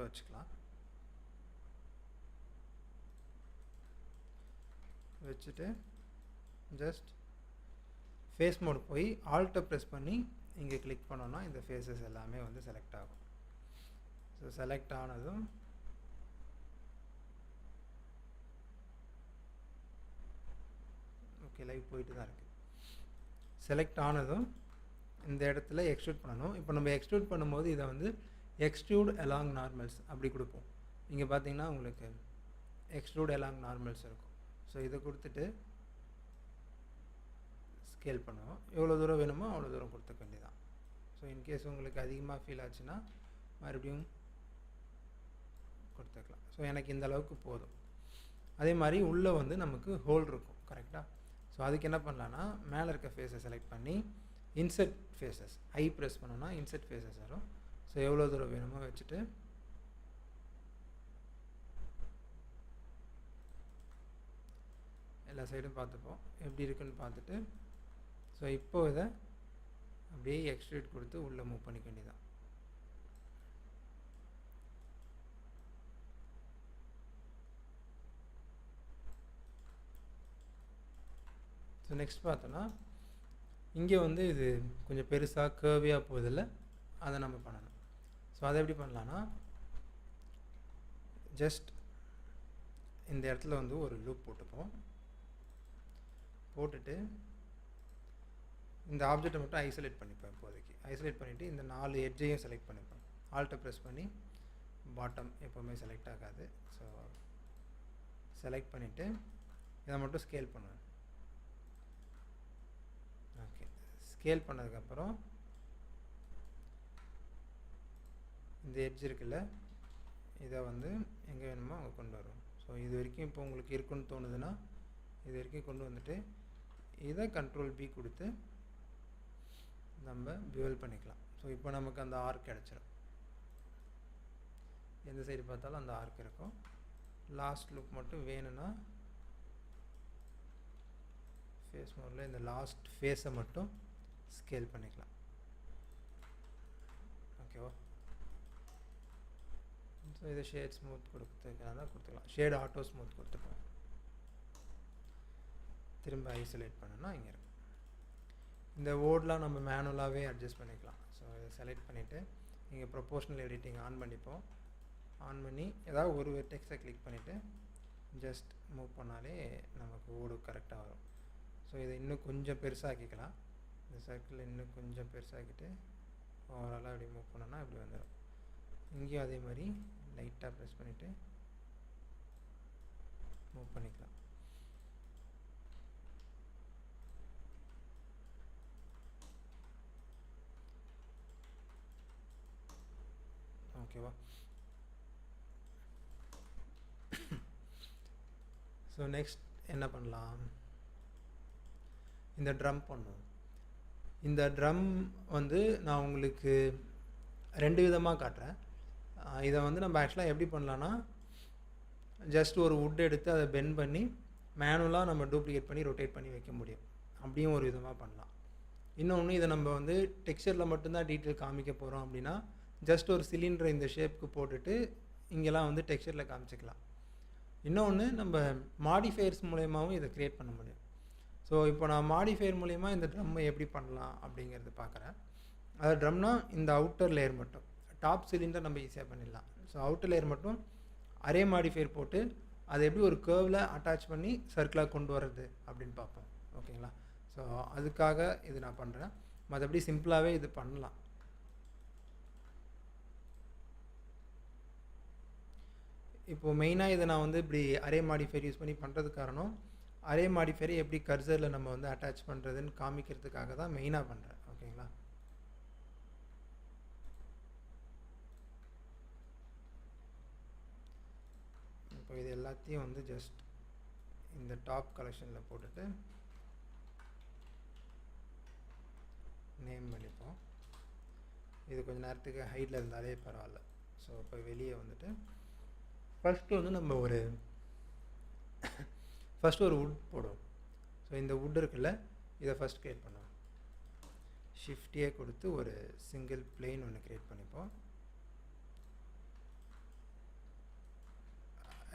வச்சுக்கலாம். வச்சுட்டு just face mode போய் ஆல்ட்டை ப்ரெஸ் பண்ணி இங்கே கிளிக் பண்ணோன்னா இந்த ஃபேஸஸ் எல்லாமே வந்து செலக்ட் ஆகும். ஸோ செலக்ட் ஆனதும் ஓகே லைவ் போயிட்டு தான் இருக்குது. செலக்ட் ஆனதும் இந்த இடத்துல எக்ஸ்ட்ரூட் பண்ணணும். இப்போ நம்ம எக்ஸ்ட்ரூட் பண்ணும்போது இதை வந்து எக்ஸ்ட்ரூட் அலாங் நார்மல்ஸ் அப்படி கொடுப்போம். இங்கே பார்த்தீங்கன்னா உங்களுக்கு எக்ஸ்ட்ரூட் அலாங் நார்மல்ஸ் இருக்கும். ஸோ இதை கொடுத்துட்டு ஸ்கேல் பண்ணுவோம். எவ்வளோ தூரம் வேணுமோ அவ்வளோ தூரம் கொடுத்துக்க வேண்டியதான். ஸோ இன்கேஸ் உங்களுக்கு அதிகமாக ஃபீல் ஆச்சுன்னா மறுபடியும் கொடுத்துக்கலாம். ஸோ எனக்கு இந்த அளவுக்கு போதும். அதே மாதிரி உள்ளே வந்து நமக்கு ஹோல் இருக்கும் கரெக்டாக. ஸோ அதுக்கு என்ன பண்ணலான்னா மேலே இருக்க ஃபேஸை செலக்ட் பண்ணி இன்செர்ட் ஃபேஸஸ் ஐ ப்ரெஸ் பண்ணோன்னா இன்செர்ட் ஃபேஸஸ் வரும். ஸோ எவ்வளோ தூரம் வேணுமோ வச்சுட்டு எல்லா சைடும் பார்த்துப்போம் எப்படி இருக்குன்னு பார்த்துட்டு ஸோ இப்போ இதை அப்படியே எக்ஸ்ட்ரூட் கொடுத்து உள்ளே மூவ் பண்ணிக்க வேண்டியதான். ஸோ நெக்ஸ்ட் பார்த்தோன்னா இங்கே வந்து இது கொஞ்சம் பெருசாக கேர்வியாக போகுதில்ல, அதை நம்ம பண்ணணும். ஸோ அதை எப்படி பண்ணலான்னா ஜஸ்ட் இந்த இடத்துல வந்து ஒரு லூப் போட்டுப்போம். போட்டுட்டு இந்த ஆப்ஜெக்டை மட்டும் ஐசோலேட் பண்ணிப்பேன். இப்போதைக்கு ஐசோலேட் பண்ணிவிட்டு இந்த 4 எட்ஜையும் செலக்ட் பண்ணிப்பேன். ஆல்ட்டை ப்ரெஸ் பண்ணி பாட்டம் எப்போவுமே செலக்ட் ஆகாது. ஸோ செலக்ட் பண்ணிவிட்டு இதை மட்டும் ஸ்கேல் பண்ணுவேன். ஓகே ஸ்கேல் பண்ணதுக்கப்புறம் இந்த எட்ஜ் இருக்குல்ல இதை வந்து எங்கே வேணுமோ அங்கே கொண்டு வரும். ஸோ இது வரைக்கும் இப்போ உங்களுக்கு இருக்குன்னு தோணுதுன்னா இது வரைக்கும் கொண்டு வந்துட்டு இதை கண்ட்ரோல் பி கொடுத்து நம்ம பியூவல் பண்ணிக்கலாம். ஸோ இப்போ நமக்கு அந்த ஆர்க் கிடச்சிடும். எந்த சைடு பார்த்தாலும் அந்த ஆர்க் இருக்கும். லாஸ்ட் லுக் மட்டும் வேணும்னா ஃபேஸ் மோடில் இந்த லாஸ்ட் ஃபேஸை மட்டும் ஸ்கேல் பண்ணிக்கலாம். ஓகேவா. ஸோ இதை ஷேட் ஸ்மூத் கொடுத்துக்கலாம் கொடுத்துக்கலாம். ஷேட் ஆட்டோ ஸ்மூத் கொடுத்துப்போம். திரும்ப ஐசோலேட் பண்ணோன்னா இங்கே இருக்கும். இந்த ஓடெலாம் நம்ம மேனுவலாகவே அட்ஜஸ்ட் பண்ணிக்கலாம். ஸோ இதை செலக்ட் பண்ணிவிட்டு இங்கே ப்ரொபோஷனல் எடிட்டிங் ஆன் பண்ணிப்போம். ஆன் பண்ணி ஏதாவது ஒரு டெக்ஸ்ட்டை கிளிக் பண்ணிவிட்டு ஜஸ்ட் மூவ் பண்ணாலே நமக்கு ஓடு கரெக்டாக வரும். ஸோ இதை இன்னும் கொஞ்சம் பெருசாக்கிக்கலாம். இந்த சர்க்கிள் இன்னும் கொஞ்சம் பெருசாக்கிட்டு ஓவராலாக இப்படி மூவ் பண்ணோன்னா இப்படி வந்துடும். இங்கேயும் அதே மாதிரி லைட்டாக ப்ரெஸ் பண்ணிவிட்டு மூவ் பண்ணிக்கலாம். ஓகேவா. ஸோ நெக்ஸ்ட் என்ன பண்ணலாம், இந்த ட்ரம் பண்ணுவோம். இந்த ட்ரம் வந்து நான் உங்களுக்கு 2 விதமாக காட்டுறேன். இதை வந்து நம்ம ஆக்சுவலாக எப்படி பண்ணலான்னா ஜஸ்ட் ஒரு வுட் எடுத்து அதை பெண்ட் பண்ணி மேனுவலாக நம்ம டூப்ளிகேட் பண்ணி ரொட்டேட் பண்ணி வைக்க முடியும். அப்படியும் ஒரு விதமாக பண்ணலாம். இன்னொன்று இதை நம்ம வந்து டெக்ஸ்சரில் மட்டும்தான் டீட்டெயில் காமிக்க போகிறோம் அப்படின்னா ஜஸ்ட் ஒரு சிலிண்டரை இந்த ஷேப்புக்கு போட்டுட்டு இங்கெல்லாம் வந்து டெக்ஸ்சரில் காமிச்சிக்கலாம். இன்னொன்று நம்ம மாடிஃபயர்ஸ் மூலயமாவும் இதை க்ரியேட் பண்ண முடியும். ஸோ இப்போ நான் மாடிஃபயர் மூலயமா இந்த ட்ரம்மை எப்படி பண்ணலாம் அப்படிங்கிறது பார்க்குறேன். அது ட்ரம்னா இந்த அவுட்டர் லேயர் மட்டும், டாப் சிலிண்டர் நம்ம ஈஸியாக பண்ணிடலாம். ஸோ அவுட்டர் லேயர் மட்டும் அரே மாடிஃபயர் போட்டு அதை எப்படி ஒரு கேர்வில் அட்டாச் பண்ணி சர்க்கிளாக கொண்டு வர்றது அப்படின்னு பார்ப்போம். ஓகேங்களா. ஸோ அதுக்காக இது நான் பண்ணுறேன். மற்றபடி சிம்பிளாகவே இது பண்ணலாம். இப்போது மெயினாக இதை நான் வந்து இப்படி அரே மாடிஃபயர் யூஸ் பண்ணி பண்ணுறது காரணம் அரே மாடிஃபயரை எப்படி கர்சரில் நம்ம வந்து அட்டாச் பண்ணுறதுன்னு காமிக்கிறதுக்காக தான் மெயினாக பண்ணுறேன். ஓகேங்களா. இப்போ இது எல்லாத்தையும் வந்து ஜஸ்ட் இந்த டாப் கலெக்ஷனில் போட்டுட்டு நேம் பண்ணிப்போம். இது கொஞ்சம் நேரத்துக்கு ஹைட்டில் இருந்தாலே பரவாயில்ல. ஸோ இப்போ வெளியே வந்துட்டு ஃபஸ்ட்டு வந்து நம்ம ஃபஸ்ட்டு ஒரு வுட் போடுவோம். ஸோ இந்த வுட் இருக்குல்ல இதை ஃபஸ்ட் க்ரியேட் பண்ணுவோம். ஷிஃப்டியே கொடுத்து ஒரு சிங்கிள் பிளேன் ஒன்று க்ரியேட் பண்ணிப்போம்.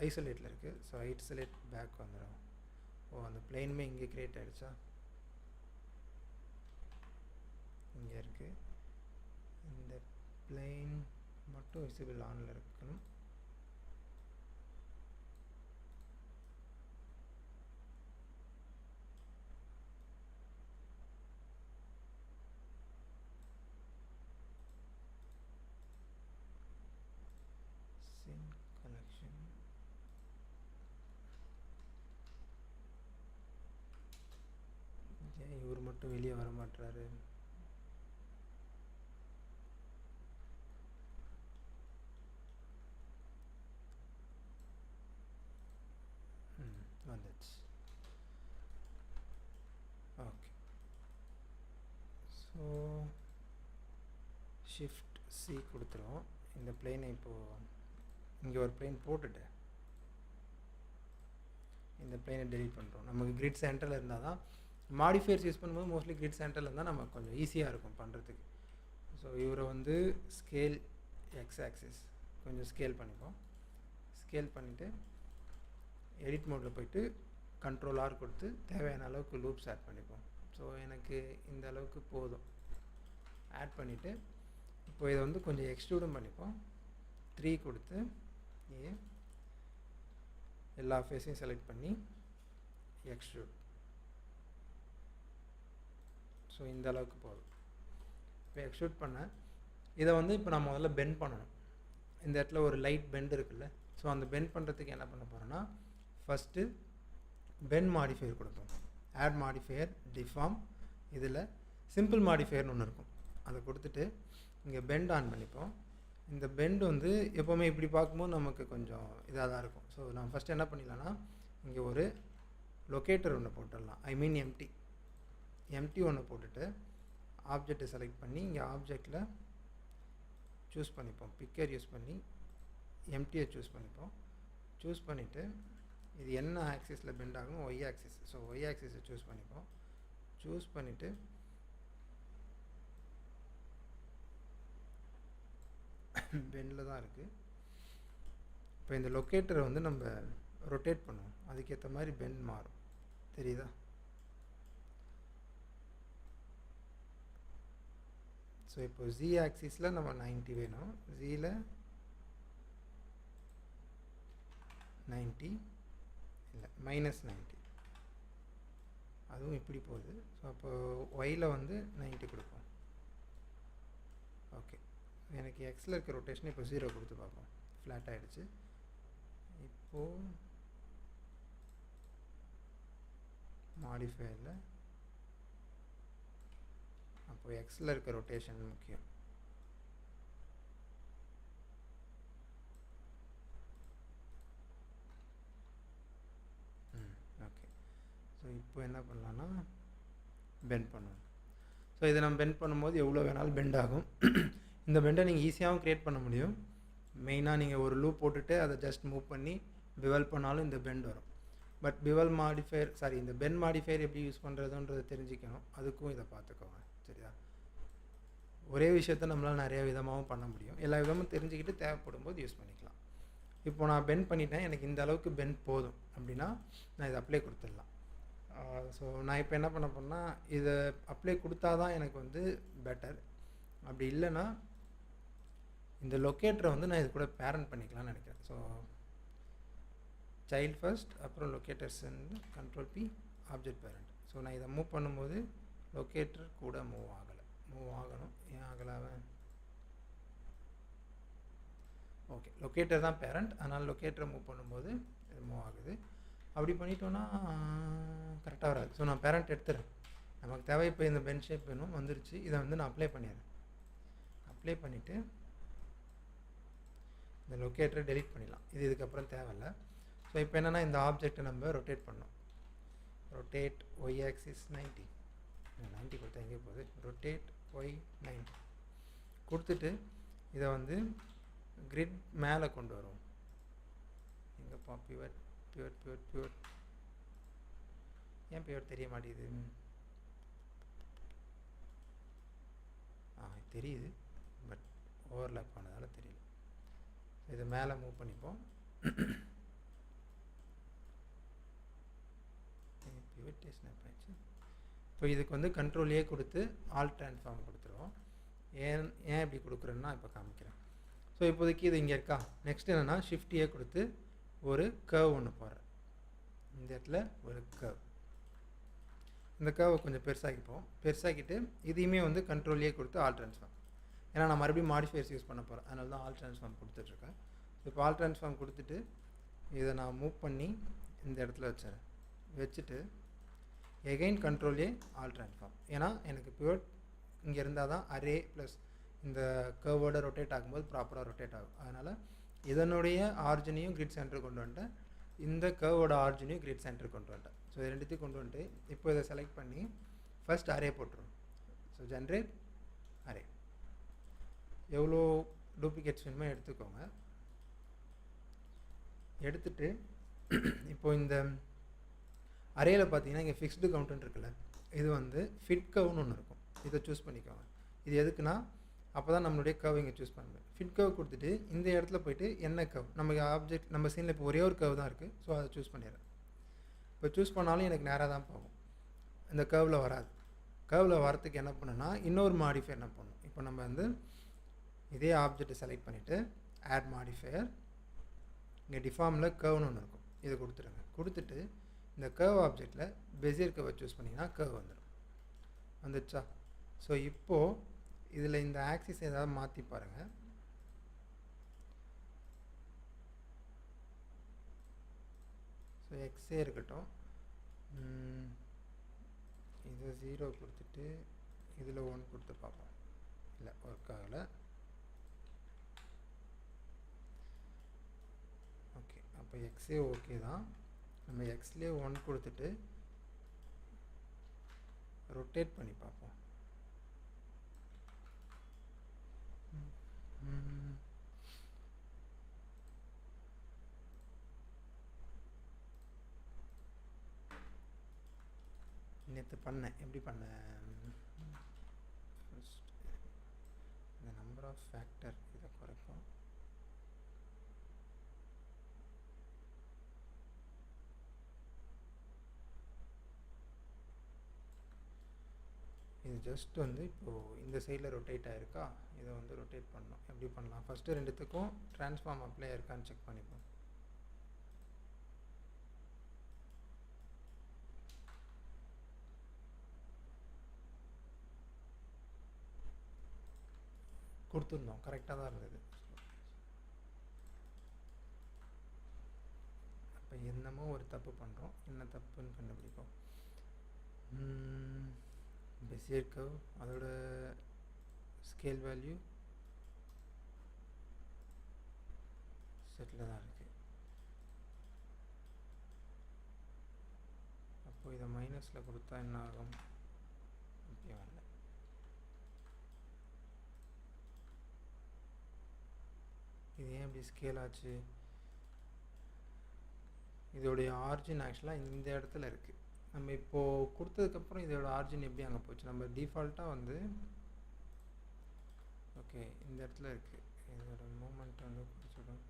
ஐசோலேட்டில் இருக்குது. ஸோ ஐசோலேட் பேக் வந்துடும். அந்த பிளேனுமே இங்கே க்ரியேட் ஆகிடுச்சா? இங்கே இருக்குது. இந்த பிளேன் மட்டும் விசிபிள் ஆனில் இருக்கணும். கலெக்ஷன் இவர் மட்டும் வெளியே வர மாட்டாரு. வந்துச்சு. ஓகே. ஸோ ஷிஃப்ட் சி கொடுத்துரும். இந்த பிளேனை இப்போது இங்கே ஒரு பிளேன் போட்டுட்டு இந்த பிளேனை டெலீட் பண்ணுறோம். நமக்கு கிரிட் சென்டரில் இருந்தால் தான் மாடிஃபையர்ஸ் யூஸ் பண்ணும்போது மோஸ்ட்லி கிரிட் சென்டரில் இருந்தால் நமக்கு கொஞ்சம் ஈஸியாக இருக்கும் பண்ணுறதுக்கு. ஸோ இவரை வந்து ஸ்கேல் எக்ஸ் ஆக்சிஸ் கொஞ்சம் ஸ்கேல் பண்ணிப்போம். ஸ்கேல் பண்ணிவிட்டு எடிட் மோடில் போய்ட்டு கண்ட்ரோல் ஆர் கொடுத்து தேவையான அளவுக்கு லூப்ஸ் ஆட் பண்ணிப்போம். ஸோ எனக்கு இந்த அளவுக்கு போதும். ஆட் பண்ணிவிட்டு இப்போ இதை வந்து கொஞ்சம் எக்ஸ்ட்ரூடும் பண்ணிப்போம். 3 கொடுத்து எல்லா ஃபேஸையும் செலக்ட் பண்ணி எக்ஸ்ட்ரூட். ஸோ இந்த அளவுக்கு போதும். இப்போ எக்ஸ்ட்ரூட் பண்ண இதை வந்து இப்போ நான் முதல்ல பெண்ட் பண்ணணும். இந்த இடத்துல ஒரு லைட் பெண்ட் இருக்குல்ல. ஸோ அந்த பெண்ட் பண்ணுறதுக்கு என்ன பண்ண போகிறோன்னா ஃபஸ்ட்டு பெண்ட் மாடிஃபையர் கொடுப்போம். Add modifier deform. இதில் சிம்பிள் மாடிஃபையர்னு ஒன்று இருக்கும். அதை கொடுத்துட்டு இங்கே பெண்ட் ஆன் பண்ணிப்போம். இந்த பெண்ட் வந்து எப்போவுமே இப்படி பார்க்கும்போது நமக்கு கொஞ்சம் இதாக தான் இருக்கும். ஸோ நான் ஃபஸ்ட்டு என்ன பண்ணிடலான்னா இங்கே ஒரு லொக்கேட்டர் ஒன்று போட்டுடலாம். ஐ மீன் எம்டி ஒன்று போட்டுட்டு ஆப்ஜெக்டை செலக்ட் பண்ணி இங்கே ஆப்ஜெக்டில் சூஸ் பண்ணிப்போம். பிக்கர் யூஸ் பண்ணி எம்டியை சூஸ் பண்ணிப்போம். சூஸ் பண்ணிவிட்டு இது என்ன ஆக்சிஸில் பெண்ட் ஆகணும்? Y axis. ஸோ ஒய் ஆக்சிஸை சூஸ் பண்ணிப்போம். சூஸ் பண்ணிவிட்டு பெண்டில் தான் இருக்குது. இப்போ இந்த லொக்கேட்டரை வந்து நம்ம ரொட்டேட் பண்ணுவோம். அதுக்கேற்ற மாதிரி பெண்ட் மாறும். தெரியுதா? ஸோ இப்போ ஜி ஆக்சிஸில் நம்ம 90 வேணும். ஜியில் 90 இல்லை -90, அதுவும் இப்படி போகுது. ஸோ அப்போ ஒயில் வந்து 90 கொடுப்போம். ஓகே. எனக்கு எக்ஸில் இருக்க ரொட்டேஷன் இப்போ 0 கொடுத்து பார்ப்போம். ஃப்ளாட் ஆகிடுச்சு. இப்போது மாடிஃபையரில் அப்போது எக்ஸில் இருக்க ரொட்டேஷன் முக்கியம். ஓகே. ஸோ இப்போ என்ன பண்ணலான்னா பெண்ட் பண்ணுவோம். ஸோ இதை நம்ம பெண்ட் பண்ணும்போது எவ்வளோ வேணாலும் பெண்ட் ஆகும். இந்த பெண்டை நீங்கள் ஈஸியாகவும் க்ரியேட் பண்ண முடியும். மெயினாக நீங்கள் ஒரு லூப் போட்டுட்டு அதை ஜஸ்ட் மூவ் பண்ணி பிவல் பண்ணாலும் இந்த பெண்ட் வரும். பட் பிவல் மாடிஃபையர் இந்த பெண்ட் மாடிஃபையர் எப்படி யூஸ் பண்ணுறதுன்றதை தெரிஞ்சுக்கணும். அதுக்கும் இதை பார்த்துக்கோங்க. சரியா? ஒரே விஷயத்த நம்மளால் நிறைய விதமாகவும் பண்ண முடியும். எல்லா விதமும் தெரிஞ்சுக்கிட்டு தேவைப்படும் போது யூஸ் பண்ணிக்கலாம். இப்போ நான் பெண்ட் பண்ணிட்டேன். எனக்கு இந்த அளவுக்கு பெண்ட் போதும் அப்படின்னா நான் இதை அப்ளை கொடுத்துடலாம். ஸோ நான் இப்போ என்ன பண்ண போகிறேன்னா இதை அப்ளை கொடுத்தா தான் எனக்கு வந்து பெட்டர். அப்படி இல்லைன்னா இந்த லொக்கேட்டரை வந்து நான் இது கூட பேரண்ட் பண்ணிக்கலாம்னு நினைக்கிறேன். ஸோ சைல்ட் ஃபர்ஸ்ட், அப்புறம் லொக்கேட்டர்ஸ் வந்து control B, object parent. So நான் இதை மூவ் பண்ணும்போது லொக்கேட்டர் கூட மூவ் ஆகணும். ஏன் ஆகலாவன்? ஓகே. லொக்கேட்டர் தான் பேரண்ட், அதனால் லொக்கேட்டரை மூவ் பண்ணும்போது இது மூவ் ஆகுது. அப்படி பண்ணிட்டோன்னா கரெக்டாக வராது. ஸோ நான் பேரண்ட் எடுத்துறேன். நமக்கு தேவை இப்போ இந்த பென் ஷேப் வேணும், வந்துருச்சு. இதை வந்து நான் அப்ளை பண்ணிடுறேன். அப்ளை பண்ணிவிட்டு இந்த லொக்கேட்டரை டெலீட் பண்ணிடலாம். இதுக்கப்புறம் தேவையில்லை. ஸோ இப்போ என்னென்னா இந்த ஆப்ஜெக்டை நம்ம ரொட்டேட் பண்ணோம். ரொட்டேட் ஒய் ஆக்சிஸ் 90 கொடுத்தா எங்கே போகுது? ரொட்டேட் ஒய் 90 கொடுத்துட்டு இதை வந்து கிரிட் மேலே கொண்டு வரும். எங்கேப்பா பிவட்? ஏன் பிவட் தெரிய மாட்டேங்குது? தெரியுது, பட் ஓவர்லேப் ஆனதால் தெரியல. இதை மேலே மூவ் பண்ணிப்போம். ஆல்ட்டே ஸ்னாப் ஆயிடுச்சு. இப்போ இதுக்கு வந்து கண்ட்ரோல் ஏ கொடுத்து ஆல் ட்ரான்ஸ்ஃபார்ம் கொடுத்துருவோம். ஏன் இப்படி கொடுக்குறேன்னா இப்போ காமிக்கிறேன். ஸோ இப்போதைக்கு இது இங்கே இருக்கா. நெக்ஸ்ட் என்னென்னா ஷிஃப்ட் ஏ கொடுத்து ஒரு கர்வ் ஒன்று போடுறேன். இந்த இடத்துல ஒரு கர்வ், இந்த கர்வை கொஞ்சம் பெருசாக்கிட்டு இதையுமே வந்து கண்ட்ரோல் ஏ கொடுத்து ஆல் ட்ரான்ஸ்ஃபார்ம். ஏன்னா நான் மறுபடியும் மாடிஃபையர்ஸ் யூஸ் பண்ண போகிறேன், அதனால தான் ஆல் ட்ரான்ஸ்ஃபார்ம் கொடுத்துட்ருக்கேன். இப்போ ஆல் ட்ரான்ஸ்ஃபார்ம் கொடுத்துட்டு இதை நான் மூவ் பண்ணி இந்த இடத்துல வச்சுட்டு எகைன் கண்ட்ரோல் ஏ ஆல் ட்ரான்ஸ்ஃபார்ம். ஏன்னா எனக்கு பிவட் இங்கே இருந்தால் தான் அரே ப்ளஸ் இந்த கர்வோட ரொட்டேட் ஆகும்போது ப்ராப்பராக ரொட்டேட் ஆகும். அதனால் இதனுடைய ஆரிஜினையும் கிரிட் சென்டர் கொண்டு வந்துட்டேன், இந்த கர்வோட ஆரிஜினையும் கிரிட் சென்டர் கொண்டு வந்துட்டேன். ஸோ இது ரெண்டுத்தையும் கொண்டு வந்துட்டு இப்போ இதை செலக்ட் பண்ணி ஃபஸ்ட் அரே போட்டுரும். ஸோ ஜென்ரேட் அரே, எவ்வளோ டூப்ளிகேட்ஸ் வேணுமோ எடுத்துக்கோங்க. எடுத்துகிட்டு இப்போ இந்த அரேயில் பார்த்தீங்கன்னா இங்கே ஃபிக்ஸ்டு கவுண்ட்டுன்னு இருக்குல்ல, இது வந்து ஃபிட் கர்வ்னு ஒன்று இருக்கும், இதை சூஸ் பண்ணிக்கோங்க. இது எதுக்குன்னா அப்போ தான் நம்மளுடைய கர்வ் இங்கே சூஸ் பண்ணுவேன். ஃபிட் கர்வ் கொடுத்துட்டு இந்த இடத்துல போய்ட்டு என்ன கர்வ் நம்ம ஆப்ஜெக்ட் நம்ம சீனில் இப்போ ஒரே ஒரு கர்வ் தான் இருக்குது. ஸோ அதை சூஸ் பண்ணிடுறேன். இப்போ சூஸ் பண்ணாலும் எனக்கு நேராக தான் போகும், இந்த கர்வில் வராது. கர்வில் வரத்துக்கு என்ன பண்ணுன்னா இன்னொரு மாடிஃபையர் என்ன பண்ணணும். இப்போ நம்ம வந்து இதே ஆப்ஜெக்டை செலக்ட் பண்ணிவிட்டு ஆட் மாடிஃபையர், இங்கே டிஃபார்மில் கர்வ்னு ஒன்று இருக்கும், இதை கொடுத்துருங்க. கொடுத்துட்டு இந்த கர்வ் ஆப்ஜெக்டில் பெசியர் கர்வை சூஸ் பண்ணிங்கன்னா கர்வ் வந்துடுச்சா. ஸோ இப்போது இதில் இந்த ஆக்சிஸ் ஏதாவது மாற்றி பாருங்கள். ஸோ எக்ஸே இருக்கட்டும், இது 0 கொடுத்துட்டு இதில் 1 கொடுத்து பார்ப்போம். இல்லை, ஒர்க் ஆகலை. ஓகே, அப்போ எக்ஸே ஓகே தான். நம்ம எக்ஸ்லேயே 1 கொடுத்துட்டு ரொட்டேட் பண்ணி பார்ப்போம். நேற்று பண்ணேன், எப்படி பண்ணேன், ஃபர்ஸ்ட் இந்த நம்பர் ஆஃப் ஃபேக்டர் இதை குறைப்போம். இது ஜஸ்ட் வந்து இப்போது இந்த சைடில் ரொட்டேட் ஆகிருக்கா, இதை வந்து ரொட்டேட் பண்ணணும். எப்படி பண்ணலாம், ஃபஸ்ட்டு ரெண்டுத்துக்கும் ட்ரான்ஸ்ஃபார்ம் அப்ளை ஆயிருக்கான்னு செக் பண்ணிப்போம். கொடுத்துருந்தோம், கரெக்டாக தான் இருந்தது. அப்போ என்னமோ ஒரு தப்பு பண்ணுறோம், என்ன தப்புன்னு கண்டுபிடிப்போம். பெசியர் கர்வ், அதோட ஸ்கேல் வேல்யூ செட்டில் தான் இருக்குது. அப்போது இதை மைனஸில் கொடுத்தா என்ன ஆகும், முக்கியம் இல்லை. இது ஏன் இப்படி ஸ்கேல் ஆச்சு, இதோடைய ஆரிஜின் ஆக்சுவலாக இந்த இடத்துல இருக்குது. நம்ம இப்போது கொடுத்ததுக்கப்புறம் இதோட ஆரிஜின் எப்படி அங்கே போச்சு, நம்ம டிஃபால்ட்டாக வந்து ஓகே இந்த இடத்துல இருக்குது. இதோட மூமெண்ட் வந்து பிடிச்சிடும்.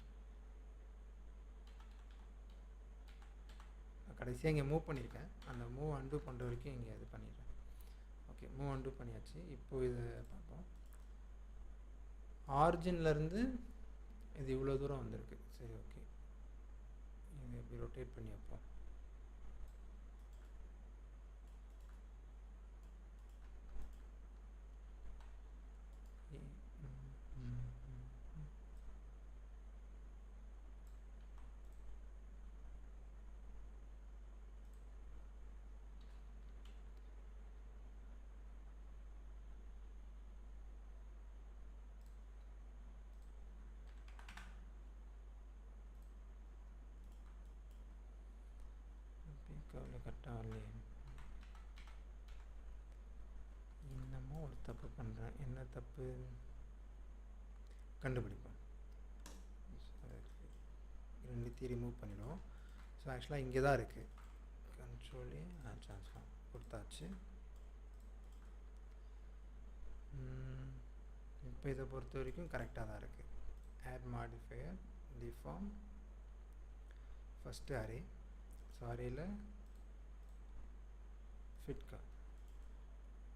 கடைசியாக இங்கே மூவ் பண்ணியிருக்கேன், அந்த மூவ் அன்டூ பண்ணுற வரைக்கும் இங்கே இது பண்ணிடுறேன். ஓகே, மூவ் அன்டூ பண்ணியாச்சு. இப்போது இதை பார்ப்போம். ஆரிஜின்லேருந்து இது இவ்வளோ தூரம் வந்திருக்கு. சரி, ஓகே, இதை எப்படி ரொட்டேட் பண்ணி வைப்போம். கரெக்டாக இல்லையே, இன்னமும் ஒரு தப்பு பண்ணுறேன். என்ன தப்பு கண்டுபிடிப்போம். ரெண்டுத்தையும் ரிமூவ் பண்ணிவிடுவோம். ஸோ ஆக்சுவலாக இங்கே தான் இருக்குது, கண்ட்ரோலே ட்ரான்ஸ்ஃபார்ம் கொடுத்தாச்சு. இப்போ இதை பொறுத்த வரைக்கும் கரெக்டாக தான் இருக்குது. Add modifier deform first array. So அரேயில் ஃபிட் கர்வ்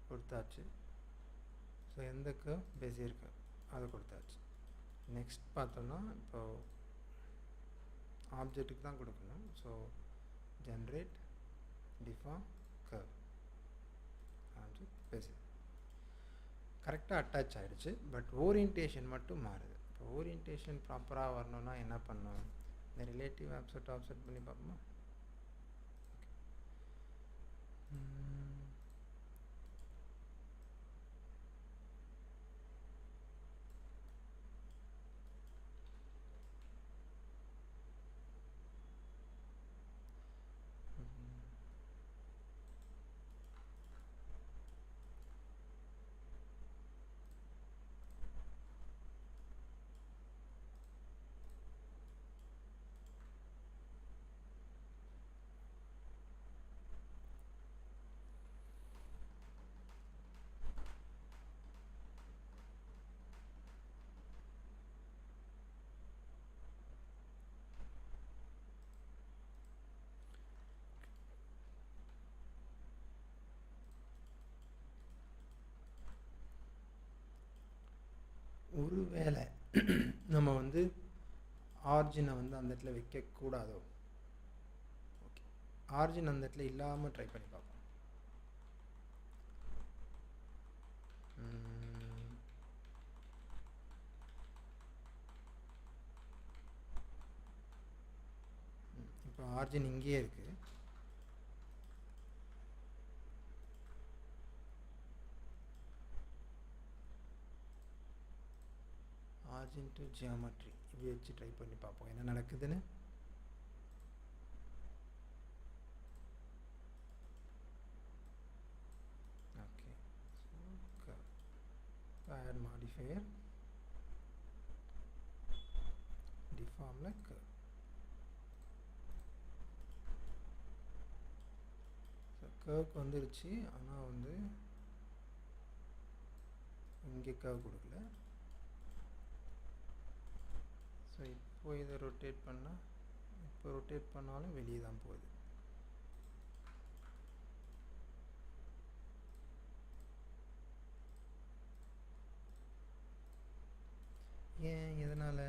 கொடுத்தாச்சு. ஸோ எந்த கர்வ்? பெசியர் கர்வ், அது கொடுத்தாச்சு. நெக்ஸ்ட் பார்த்தோம்னா இப்போது ஆப்ஜெக்ட்டுக்கு தான் கொடுக்கணும். So generate deform curve object bezier கரெக்டாக அட்டாச் ஆகிடுச்சு. பட் ஓரியன்டேஷன் மட்டும் மாறுது. இப்போ ஓரியன்டேஷன் ப்ராப்பராக வரணும்னா என்ன பண்ணணும்? இந்த ரிலேட்டிவ் ஆஃப்செட் பண்ணி பார்ப்போமா? ஒருவேளை நம்ம வந்து ஆர்ஜினை வந்து அந்த இடத்துல வைக்கக்கூடாதோ? ஓகே, ஆர்ஜின் அந்த இடத்துல இல்லாமல் ட்ரை பண்ணி பார்ப்போம். இப்போ ஆர்ஜின் இங்கேயே இருக்குது. ஆர்ஜின் டு ஜியாமெட்ரி இப்படி வச்சு ட்ரை பண்ணி பார்ப்போம் என்ன நடக்குதுன்னு. ஓகே, ஆட் மாடிஃபையர் டிஃபார்மில் கர்வ். ஸோ கர்வ்க்கு வந்துருச்சு. ஆனால் வந்து இங்கே கர்வ் கொடுக்கல. ஸோ இப்போ இதை ரொட்டேட் பண்ணால், இப்போ ரொட்டேட் பண்ணாலும் வெளியே தான் போகுது. ஏன்? எதனால்?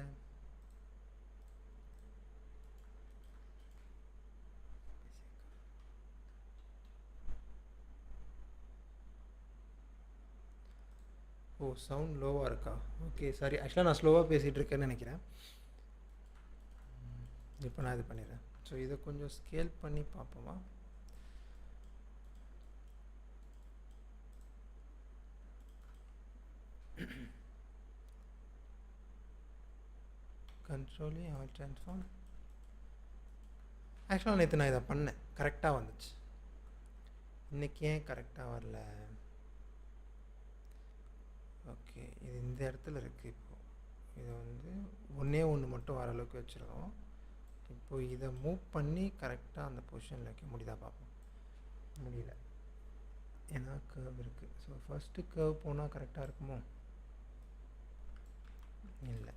ஓ, சவுண்ட் லோவாக இருக்கா? Okay, sorry. ஆக்சுவலாக நான் ஸ்லோவாக பேசிகிட்டு இருக்கேன்னு நினைக்கிறேன். இப்போ நான் இது பண்ணிடுறேன். ஸோ இதை கொஞ்சம் ஸ்கேல் பண்ணி பார்ப்போமா? கண்ட்ரோலி ஆல் ட்ரான்ஸ்ஃபார்ம். ஆக்சுவலாக நேற்று நான் இதை பண்ணேன், கரெக்டாக வந்துச்சு. இன்றைக்கி ஏன் கரெக்டாக வரல? ஓகே, இது இந்த இடத்துல இருக்குது. இப்போது இதை வந்து ஒன்று மட்டும் வர அளவுக்கு வச்சுருக்கோம். இப்போது இதை மூவ் பண்ணி கரெக்டாக அந்த பொசிஷனில் வைக்க முடியுதா பார்ப்போம். முடியல, ஏன்னா கர்வ் இருக்குது. ஸோ ஃபஸ்ட்டு கர்வ் போனால் கரெக்டாக இருக்குமோ? இல்லை.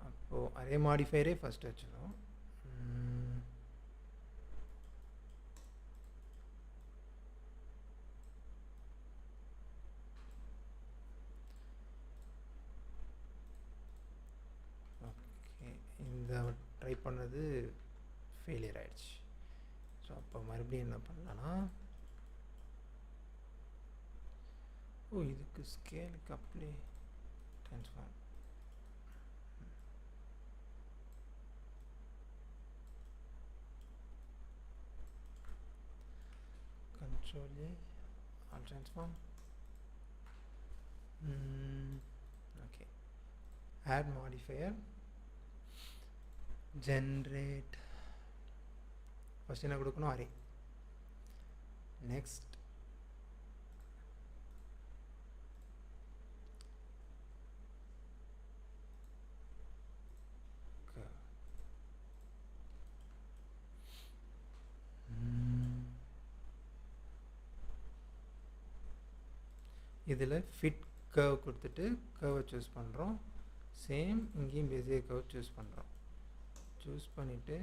அப்போது அரே மாடிஃபையரே ஃபஸ்ட்டு வச்சிடும். ஓகே, இந்த ட்ரை பண்ணது ஃபெயிலியர் ஆகிடுச்சு. ஸோ அப்போ மறுபடியும் என்ன பண்ணலான்னா, ஓ இதுக்கு ஸ்கேலுக்கு apply transform. Control A, all transform. Okay, add modifier, generate. First என்ன கொடுக்கணும்? array. Next இதில் ஃபிட் கர்வ் கொடுத்துட்டு கர்வை சூஸ் பண்ணுறோம். சேம் இங்கேயும் பெசியர் கர்வ் சூஸ் பண்ணுறோம். சூஸ் பண்ணிவிட்டு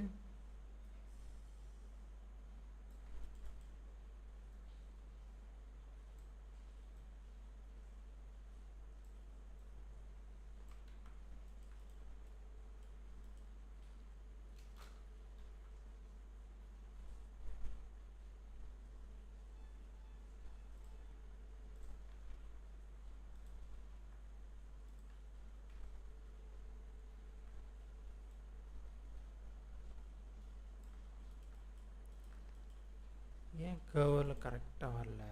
ஏன் கர்வில் கரெக்டாக வரல?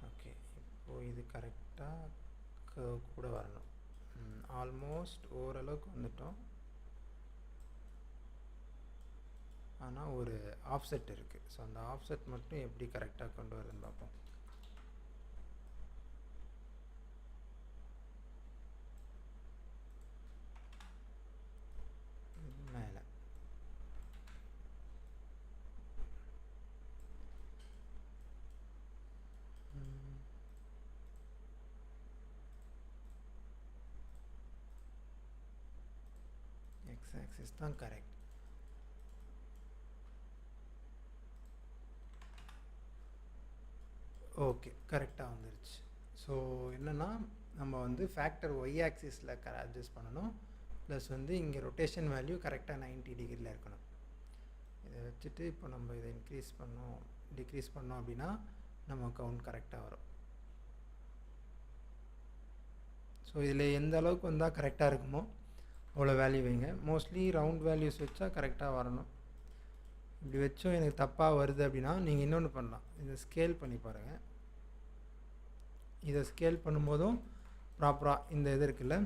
ஓகே, இப்போது இது கரெக்டாக கர்வ் கூட வரணும். ஆல்மோஸ்ட் ஓரளவுக்கு வந்துட்டோம். ஆனால் ஒரு ஆஃப்செட் இருக்குது. ஸோ அந்த ஆஃப்செட் மட்டும் எப்படி கரெக்டாக கொண்டு வருதுன்னு பார்ப்போம். மேலே எக்ஸ் ஆக்சிஸ் தான் கரெக்ட். ஓகே, கரெக்டாக வந்துருச்சு. ஸோ என்னென்னா நம்ம வந்து ஃபேக்டர் ஒய் ஆக்சிஸில் அட்ஜஸ்ட் பண்ணணும். ப்ளஸ் வந்து இங்கே ரொட்டேஷன் வேல்யூ கரெக்டாக 90 டிகிரியில் இருக்கணும். இதை வச்சுட்டு இப்போ நம்ம இதை இன்க்ரீஸ் பண்ணோம் டிக்ரீஸ் பண்ணோம் அப்படின்னா நம்ம கவுண்ட் கரெக்டாக வரும். ஸோ இதில் எந்த அளவுக்கு வந்தால் கரெக்டாக இருக்குமோ அவ்வளோ வேல்யூ வைங்க. மோஸ்ட்லி ரவுண்ட் வேல்யூஸ் வச்சா கரெக்டாக வரணும். இப்படி வச்சும் எனக்கு தப்பாக வருது அப்படின்னா நீங்கள் இன்னொன்று பண்ணலாம். இதை ஸ்கேல் பண்ணி பாருங்கள். இதை ஸ்கேல் பண்ணும்போதும் ப்ராப்பராக இந்த இது இருக்குல்ல,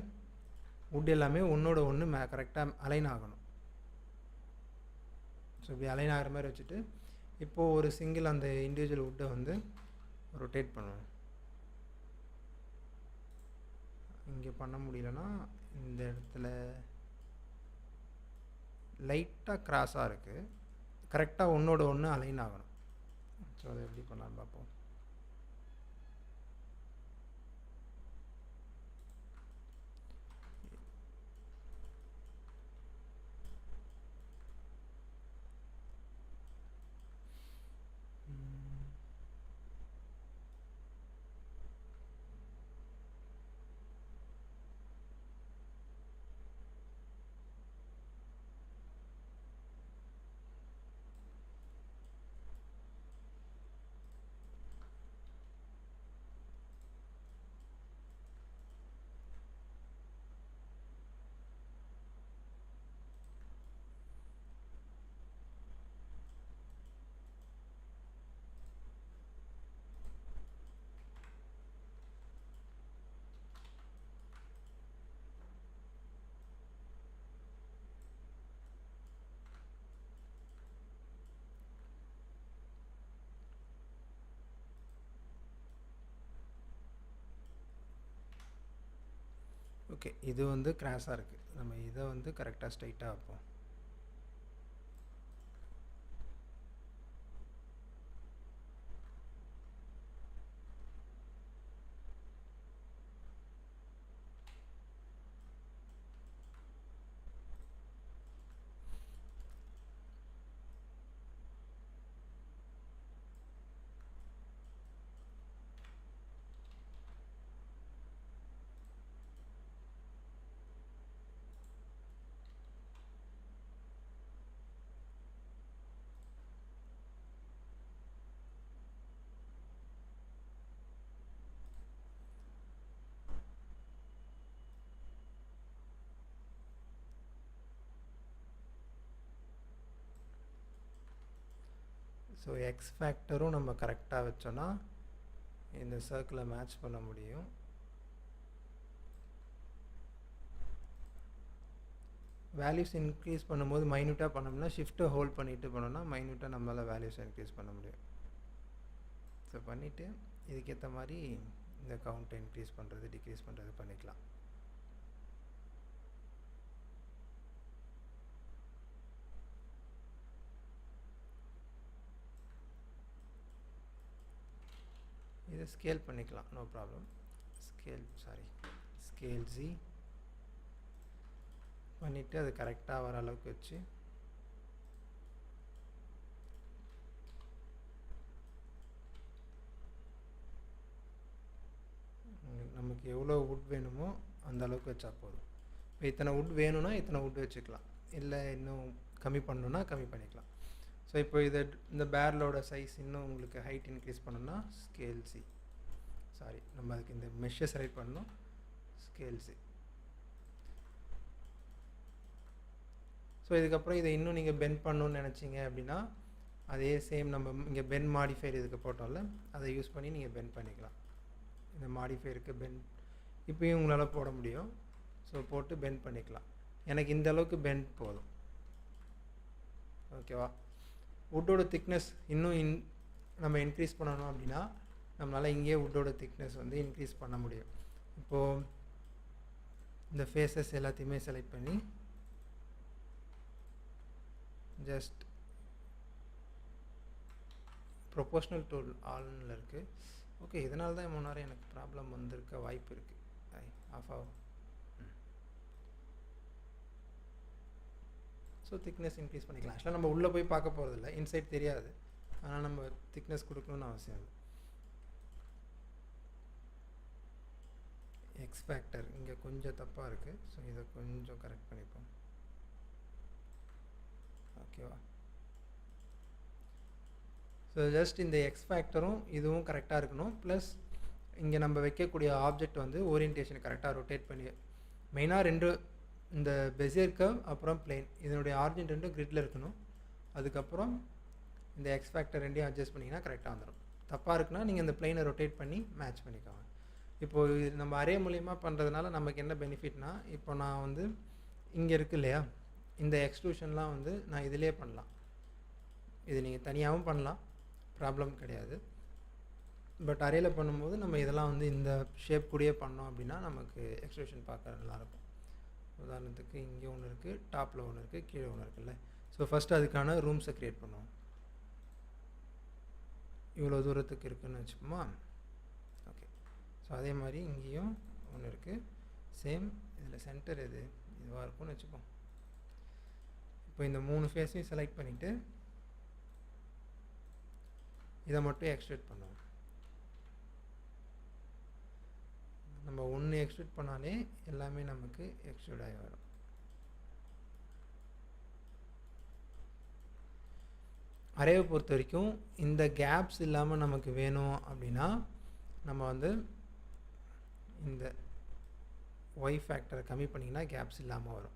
வுட் எல்லாமே ஒன்றோட ஒன்று கரெக்டாக அலைன் ஆகணும். ஸோ இப்படி அலைன் ஆகிற மாதிரி வச்சுட்டு இப்போது ஒரு சிங்கிள் அந்த இண்டிவிஜுவல் வுட்டை வந்து ரொட்டேட் பண்ணுவேன். இங்கே பண்ண முடியலன்னா இந்த இடத்துல லைட்டாக கிராஸாக இருக்குது, கரெக்டாக ஒன்றோட ஒன்று அலைன் ஆகணும். ஸோ அதை எப்படி பண்ணலான்னு பார்ப்போம். ஓகே, இது வந்து கிராஸாக இருக்குது. நம்ம இதை வந்து கரெக்டாக ஸ்ட்ரைட்டாக வைப்போம். ஸோ எக்ஸ் ஃபேக்டரும் நம்ம கரெக்டாக வச்சோன்னா இந்த சர்க்கிளை மேட்ச் பண்ண முடியும். வேல்யூஸ் இன்க்ரீஸ் பண்ணும்போது மைன்யூட்டாக பண்ணோம்னா ஷிஃப்ட்டை ஹோல்ட் பண்ணிவிட்டு பண்ணோன்னா மைன்யூட்டாக நம்மளால் வேல்யூஸை இன்க்ரீஸ் பண்ண முடியும். ஸோ பண்ணிவிட்டு இதுக்கேற்ற மாதிரி இந்த கவுண்ட்டை இன்க்ரீஸ் பண்ணுறது டிக்ரீஸ் பண்ணுறது பண்ணிக்கலாம். இதை ஸ்கேல் பண்ணிக்கலாம், நோ ப்ராப்ளம். ஸ்கேல் ஜி பண்ணிவிட்டு அது கரெக்டாக வர அளவுக்கு வச்சு நமக்கு நமக்கு எவ்வளோ வுட் வேணுமோ அந்த அளவுக்கு வச்சா போதும். இப்போ இத்தனை வுட் வேணும்னா இத்தனை வுட் வச்சுக்கலாம், இல்லை இன்னும் கம்மி பண்ணணுன்னா கம்மி பண்ணிக்கலாம். ஸோ இப்போ இந்த பேரலோட சைஸ் இன்னும் உங்களுக்கு ஹைட் இன்க்ரீஸ் பண்ணணும்னா ஸ்கேல் சி, சாரி நம்ம அதுக்கு இந்த மெஷ்ஷை செலக்ட் பண்ணணும், ஸ்கேல் சி. ஸோ இதுக்கப்புறம் இதை இன்னும் நீங்கள் பெண்ட் பண்ணணுன்னு நினச்சிங்க அப்படின்னா அதே சேம் நம்ம இங்கே பெண்ட் மாடிஃபையர் இதுக்கு போட்டோம்ல, அதை யூஸ் பண்ணி நீங்கள் பெண்ட் பண்ணிக்கலாம். இந்த மாடிஃபையருக்கு பெண்ட் இப்போயும் உங்களால் போட முடியும். ஸோ போட்டு பெண்ட் பண்ணிக்கலாம். எனக்கு இந்த அளவுக்கு பெண்ட் போதும். ஓகேவா? வுட்டோட திக்னஸ் இன்னும் நம்ம இன்க்ரீஸ் பண்ணணும் அப்படின்னா நம்மளால் இங்கேயே வுட்டோட திக்னஸ் வந்து இன்க்ரீஸ் பண்ண முடியும். இப்போது இந்த ஃபேஸஸ் எல்லாத்தையுமே செலக்ட் பண்ணி ஜஸ்ட் ப்ரொபோஷ்னல் டூல் ஆல்னில் இருக்குது. ஓகே, இதனால தான் முன்னாடி எனக்கு ப்ராப்ளம் வந்திருக்க வாய்ப்பு இருக்குது. ஆஃப் ஆகும். ஸோ திக்னஸ் இன்க்ரீஸ் பண்ணிக்கலாம். ஆக்சுவலாக நம்ம உள்ளே போய் பார்க்க போகிறதில்ல, இன்சைட் தெரியாது, ஆனால் நம்ம திக்னஸ் கொடுக்கணுன்னு அவசியம் இல்லை. எக்ஸ் ஃபேக்டர் இங்கே கொஞ்சம் தப்பாக இருக்குது. ஸோ இதை கொஞ்சம் கரெக்ட் பண்ணிப்போம். ஓகேவா? ஸோ ஜஸ்ட் இந்த எக்ஸ் ஃபேக்டரும் இதுவும் கரெக்டாக இருக்கணும். ப்ளஸ் இங்கே நம்ம வைக்கக்கூடிய ஆப்ஜெக்ட் வந்து ஓரியன்டேஷன் கரெக்டாக ரொட்டேட் பண்ணி, மெயினாக ரெண்டு இந்த பெசியர் கர்வ் அப்புறம் பிளேன், இதனுடைய ஆர்ஜின் ரெண்டும் கிரிட்டில் இருக்கணும். அதுக்கப்புறம் இந்த எக்ஸ் ஃபேக்டர் ரெண்டையும் அட்ஜஸ்ட் பண்ணிங்கன்னா கரெக்டாக வந்துடும். தப்பாக இருக்குன்னா நீங்கள் இந்த பிளேனை ரொட்டேட் பண்ணி மேட்ச் பண்ணிக்கோங்க. இப்போது நம்ம அரே மூலிமா பண்ணுறதுனால நமக்கு என்ன பெனிஃபிட்னா, இப்போ நான் வந்து இங்கே இருக்குது இல்லையா, இந்த எக்ஸ்ட்ரூஷன்லாம் வந்து நான் இதிலே பண்ணலாம். இது நீங்கள் தனியாகவும் பண்ணலாம், ப்ராப்ளம் கிடையாது. பட் அரேயில் பண்ணும்போது நம்ம இதெல்லாம் வந்து இந்த ஷேப் கூடயே பண்ணோம் அப்படின்னா நமக்கு எக்ஸ்ட்ரூஷன் பார்க்க நல்லாயிருக்கும். உதாரணத்துக்கு இங்கே ஒன்று இருக்குது, டாப்பில் ஒன்று இருக்குது, கீழே ஒன்று இருக்குல்ல. ஸோ ஃபஸ்ட்டு அதுக்கான ரூம்ஸை க்ரியேட் பண்ணுவோம். இவ்வளோ தூரத்துக்கு இருக்குதுன்னு வச்சுப்போமா. ஓகே, ஸோ அதே மாதிரி இங்கேயும் ஒன்று இருக்குது, சேம். இதில் சென்டர் இதுவாக இருக்கும்னு வச்சுப்போம். இப்போ இந்த 3 ஃபேஸையும் செலக்ட் பண்ணிவிட்டு இதை மட்டும் எக்ஸ்ட்ரூட் பண்ணுவோம். நம்ம ஒன்று எக்ஸ்ட்ரூட் பண்ணாலே எல்லாமே நமக்கு எக்ஸ்ட்ரூட் ஆகி வரும். அரேவை பொறுத்த வரைக்கும் இந்த கேப்ஸ் இல்லாமல் நமக்கு வேணும் அப்படின்னா நம்ம வந்து இந்த ஒய் ஃபேக்டரை கம்மி பண்ணிங்கன்னா கேப்ஸ் இல்லாமல் வரும்.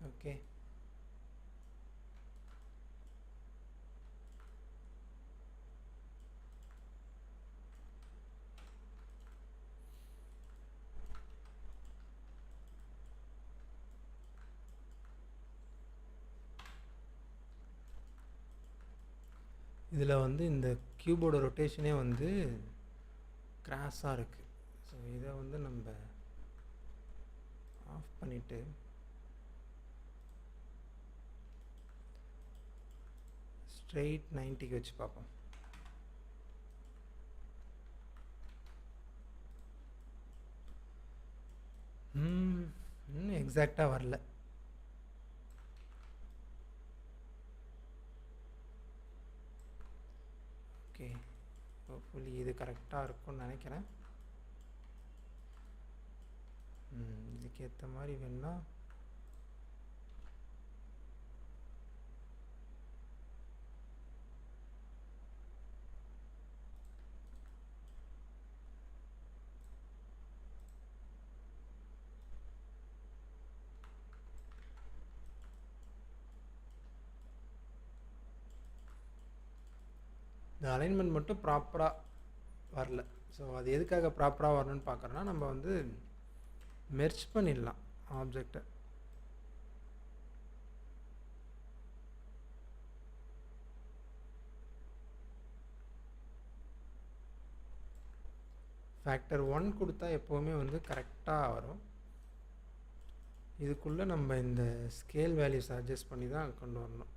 ஓகே, இதில் வந்து இந்த கியூபோட ரொட்டேஷனே வந்து கிராஸாக இருக்குது. ஸோ இதை வந்து நம்ம ஆஃப் பண்ணிவிட்டு ஸ்ட்ரெயிட் 90க்கு வச்சு பார்ப்போம். இன்னும் எக்ஸாக்டாக வரல. ஓகே, ஹோப்ஃபுல்லி இது கரெக்டாக இருக்கும்னு நினைக்கிறேன். இதுக்கு ஏற்ற மாதிரி வேணுன்னா அலைன்மெண்ட் மட்டும் ப்ராப்பராக வரல. ஸோ அது எதுக்காக ப்ராப்பராக வரணும்னு பார்க்குறோன்னா, நம்ம வந்து மெர்ஜ் பண்ணிடலாம் ஆப்ஜெக்டை. ஃபேக்டர் 1 கொடுத்தா எப்போவுமே வந்து கரெக்டாக வரும். இதுக்குள்ளே நம்ம இந்த ஸ்கேல் வேல்யூஸ் அட்ஜஸ்ட் பண்ணி தான் கொண்டு வரணும்.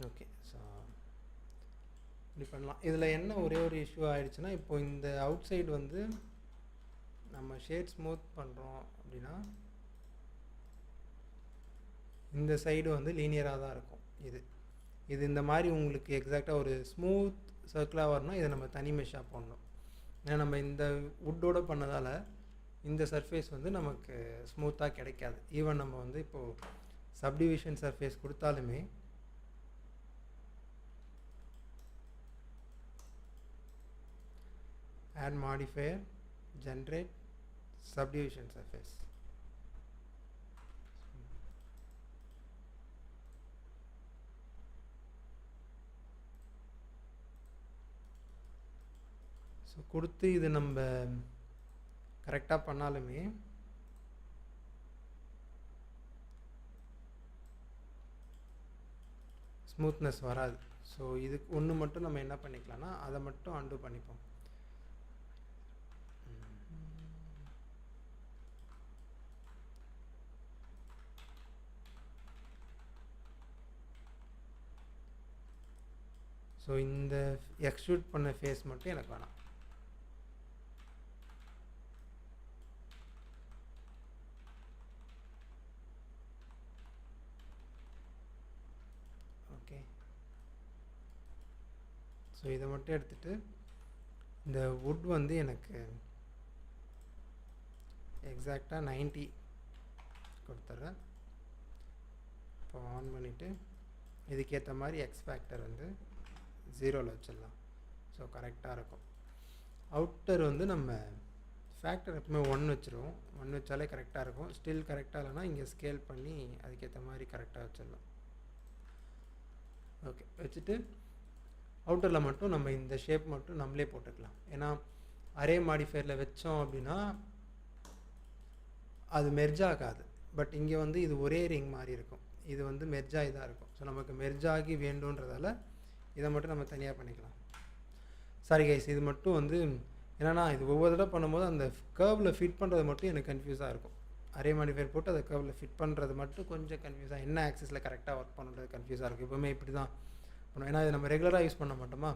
ஓகே, ஸோ இப்படி பண்ணலாம். இதில் என்ன ஒரே ஒரு இஷ்யூ ஆகிடுச்சுன்னா, இப்போ இந்த அவுட் சைடு வந்து நம்ம ஷேட் ஸ்மூத் பண்ணுறோம் அப்படின்னா இந்த சைடு வந்து லீனியராக தான் இருக்கும். இது இந்த மாதிரி உங்களுக்கு எக்ஸாக்டாக ஒரு ஸ்மூத் சர்க்கிளாக வரணும். இதை நம்ம தனி மெஷ்ஷாக பண்ணணும். ஏன்னா நம்ம இந்த வுட்டோடு பண்ணதால் இந்த சர்ஃபேஸ் வந்து நமக்கு ஸ்மூத்தாக கிடைக்காது. ஈவன் நம்ம வந்து இப்போது சப்டிவிஷன் சர்ஃபேஸ் கொடுத்தாலுமே add modifier, generate subdivision surface. So கொடுத்து இது நம்ம கரெக்டாக பண்ணாலுமே ஸ்மூத்னஸ் வராது. ஸோ இதுக்கு ஒன்று மட்டும் நம்ம என்ன பண்ணிக்கலாம்னா, அதை மட்டும் அன்டூ பண்ணிப்போம். ஸோ இந்த எக்ஸ்ட்ரூட் பண்ண ஃபேஸ் மட்டும் எனக்கு வேணாம். ஓகே, ஸோ இதை மட்டும் எடுத்துகிட்டு இந்த வுட் வந்து எனக்கு எக்ஸாக்டாக 90 கொடுத்துட்றேன். இப்போ ஆன் பண்ணிவிட்டு இதுக்கேற்ற மாதிரி எக்ஸ் ஃபேக்டர் வந்து 0ல் வச்சிடலாம். ஸோ கரெக்டாக இருக்கும். அவுட்டர் வந்து நம்ம ஃபேக்டர் எப்பவுமே 1 வச்சுருவோம். 1 வச்சாலே கரெக்டாக இருக்கும். ஸ்டில் கரெக்டாக இல்லைனா இங்கே ஸ்கேல் பண்ணி அதுக்கேற்ற மாதிரி கரெக்டாக வச்சிடலாம். ஓகே, வச்சுட்டு அவுட்டரில் மட்டும் நம்ம இந்த ஷேப் மட்டும் நம்மளே போட்டுக்கலாம். ஏன்னா அரே மாடிஃபையரில் வச்சோம் அப்படின்னா அது மெர்ஜ் ஆகாது. பட் இங்கே வந்து இது ஒரே ரிங் மாதிரி இருக்கும். இது வந்து மெர்ஜாகி தான் இருக்கும். ஸோ நமக்கு மெர்ஜாகி வேண்டுன்றதால இதை மட்டும் நம்ம தனியாக பண்ணிக்கலாம். சாரி கைஸ், இது மட்டும் வந்து என்னென்னா இது ஒவ்வொரு தடவை பண்ணும்போது அந்த கர்வில் ஃபிட் பண்ணுறது மட்டும் எனக்கு கன்ஃபியூஸாக இருக்கும். அரே மாடிஃபையர் போட்டு அதை கர்வில் ஃபிட் பண்ணுறது மட்டும் கொஞ்சம் கன்ஃபியூஸாக, என்ன ஆக்சிஸில் கரெக்டாக ஒர்க் பண்ணுறது கன்ஃபியூஸாக இருக்கும். எப்போவுமே இப்படி தான் பண்ணுவோம். ஏன்னா இது நம்ம ரெகுலராக யூஸ் பண்ண மாட்டோமா,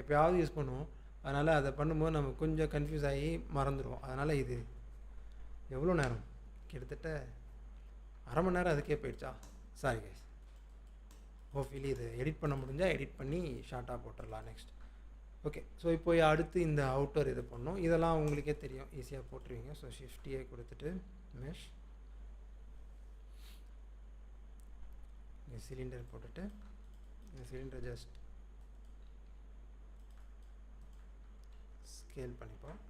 எப்போயாவது யூஸ் பண்ணுவோம். அதனால் அதை பண்ணும்போது நம்ம கொஞ்சம் கன்ஃபியூஸ் ஆகி மறந்துடுவோம். அதனால் இது எவ்வளோ நேரம், கிட்டத்தட்ட அரை மணி நேரம் அதுக்கே போயிடுச்சா. சாரி கைஸ், ஹோப்ஃபுல்லி இது எடிட் பண்ண முடிஞ்சால் எடிட் பண்ணி ஷார்ட்டாக போட்டுடலாம் நெக்ஸ்ட். ஓகே, ஸோ இப்போ அடுத்து இந்த அவுட்டர் இது பண்ணோம். இதெல்லாம் உங்களுக்கே தெரியும், ஈஸியாக போட்டுருவீங்க. ஸோ ஷிஃப்டியே கொடுத்துட்டு மெஷ் இங்கே சிலிண்டர் போட்டுட்டு இந்த சிலிண்டர் ஜஸ்ட் ஸ்கேல் பண்ணிப்போம்.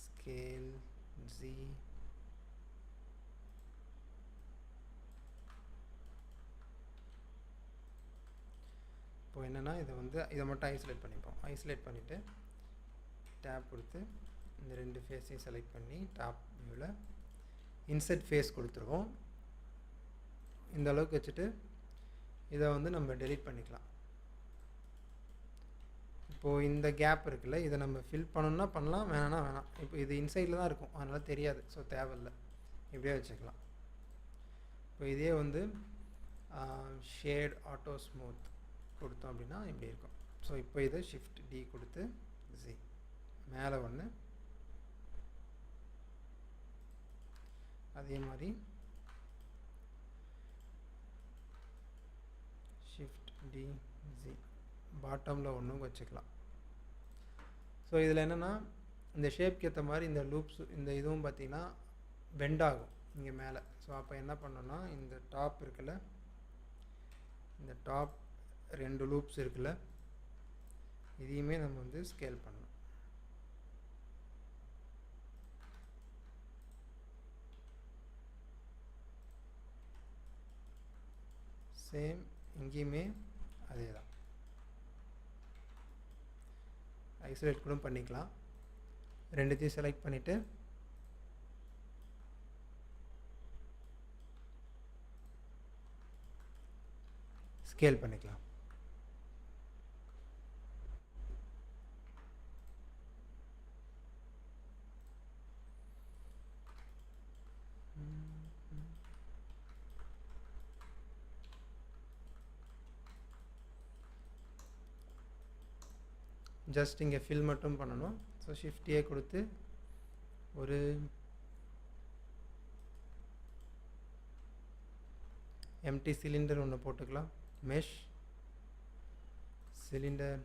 ஸ்கேல் Z இப்போ என்னென்னா இதை மட்டும் ஐசோலேட் பண்ணிப்போம். ஐசோலேட் பண்ணிவிட்டு டேப் கொடுத்து இந்த 2 ஃபேஸையும் செலக்ட் பண்ணி டாப் வியூவில் இன்செர்ட் ஃபேஸ் கொடுத்துருவோம். இந்த அளவுக்கு வச்சுட்டு இதை வந்து நம்ம டெலீட் பண்ணிக்கலாம். இப்போது இந்த கேப் இருக்குல்ல, இதை நம்ம ஃபில் பண்ணணுன்னா பண்ணலாம், வேணான்னா வேணாம். இப்போ இது இன்சைடில் தான் இருக்கும், அதனால் தெரியாது. ஸோ தேவையில்லை, இப்படியே வச்சுக்கலாம். இப்போ இதே வந்து ஷேட் ஆட்டோ ஸ்மூத் கொடுத்தோம் அப்படின்னா இப்படி இருக்கும். ஸோ இப்போ இதை ஷிஃப்ட் D கொடுத்து Z மேலே ஒன்று, அதே மாதிரி ஷிஃப்ட் D Z பாட்டமில் ஒன்றும் வச்சுக்கலாம். ஸோ இதில் என்னென்னா இந்த ஷேப்க்கு ஏற்ற மாதிரி இந்த லூப்ஸ் இந்த இதுவும் பார்த்திங்கன்னா பெண்ட் ஆகும். இங்கே மேலே. ஸோ அப்போ என்ன பண்ணோன்னா இந்த டாப் இருக்குல்ல, இந்த டாப் 2 லூப்ஸ் இருக்குல்ல, இதையுமே நம்ம வந்து ஸ்கேல் பண்ணணும். சேம் இங்கேயுமே அதே தான். ஐசோலேட் கூட பண்ணிக்கலாம். ரெண்டுத்தையும் செலக்ட் பண்ணிவிட்டு ஸ்கேல் பண்ணிக்கலாம். ஜஸ்ட் இங்கே ஃபில் மட்டும் பண்ணணும். ஸோ ஷிஃப்டியே கொடுத்து ஒரு எம்டி சிலிண்டர் ஒன்று போட்டுக்கலாம். மெஷ் சிலிண்டர்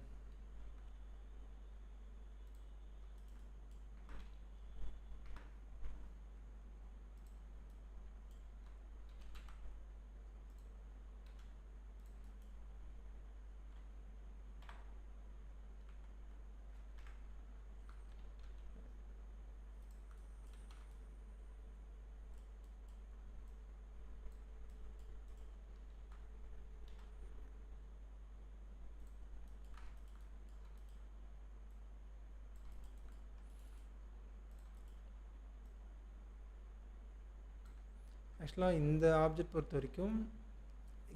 ஆக்சுவலாக இந்த ஆப்ஜெக்ட் பொறுத்த வரைக்கும்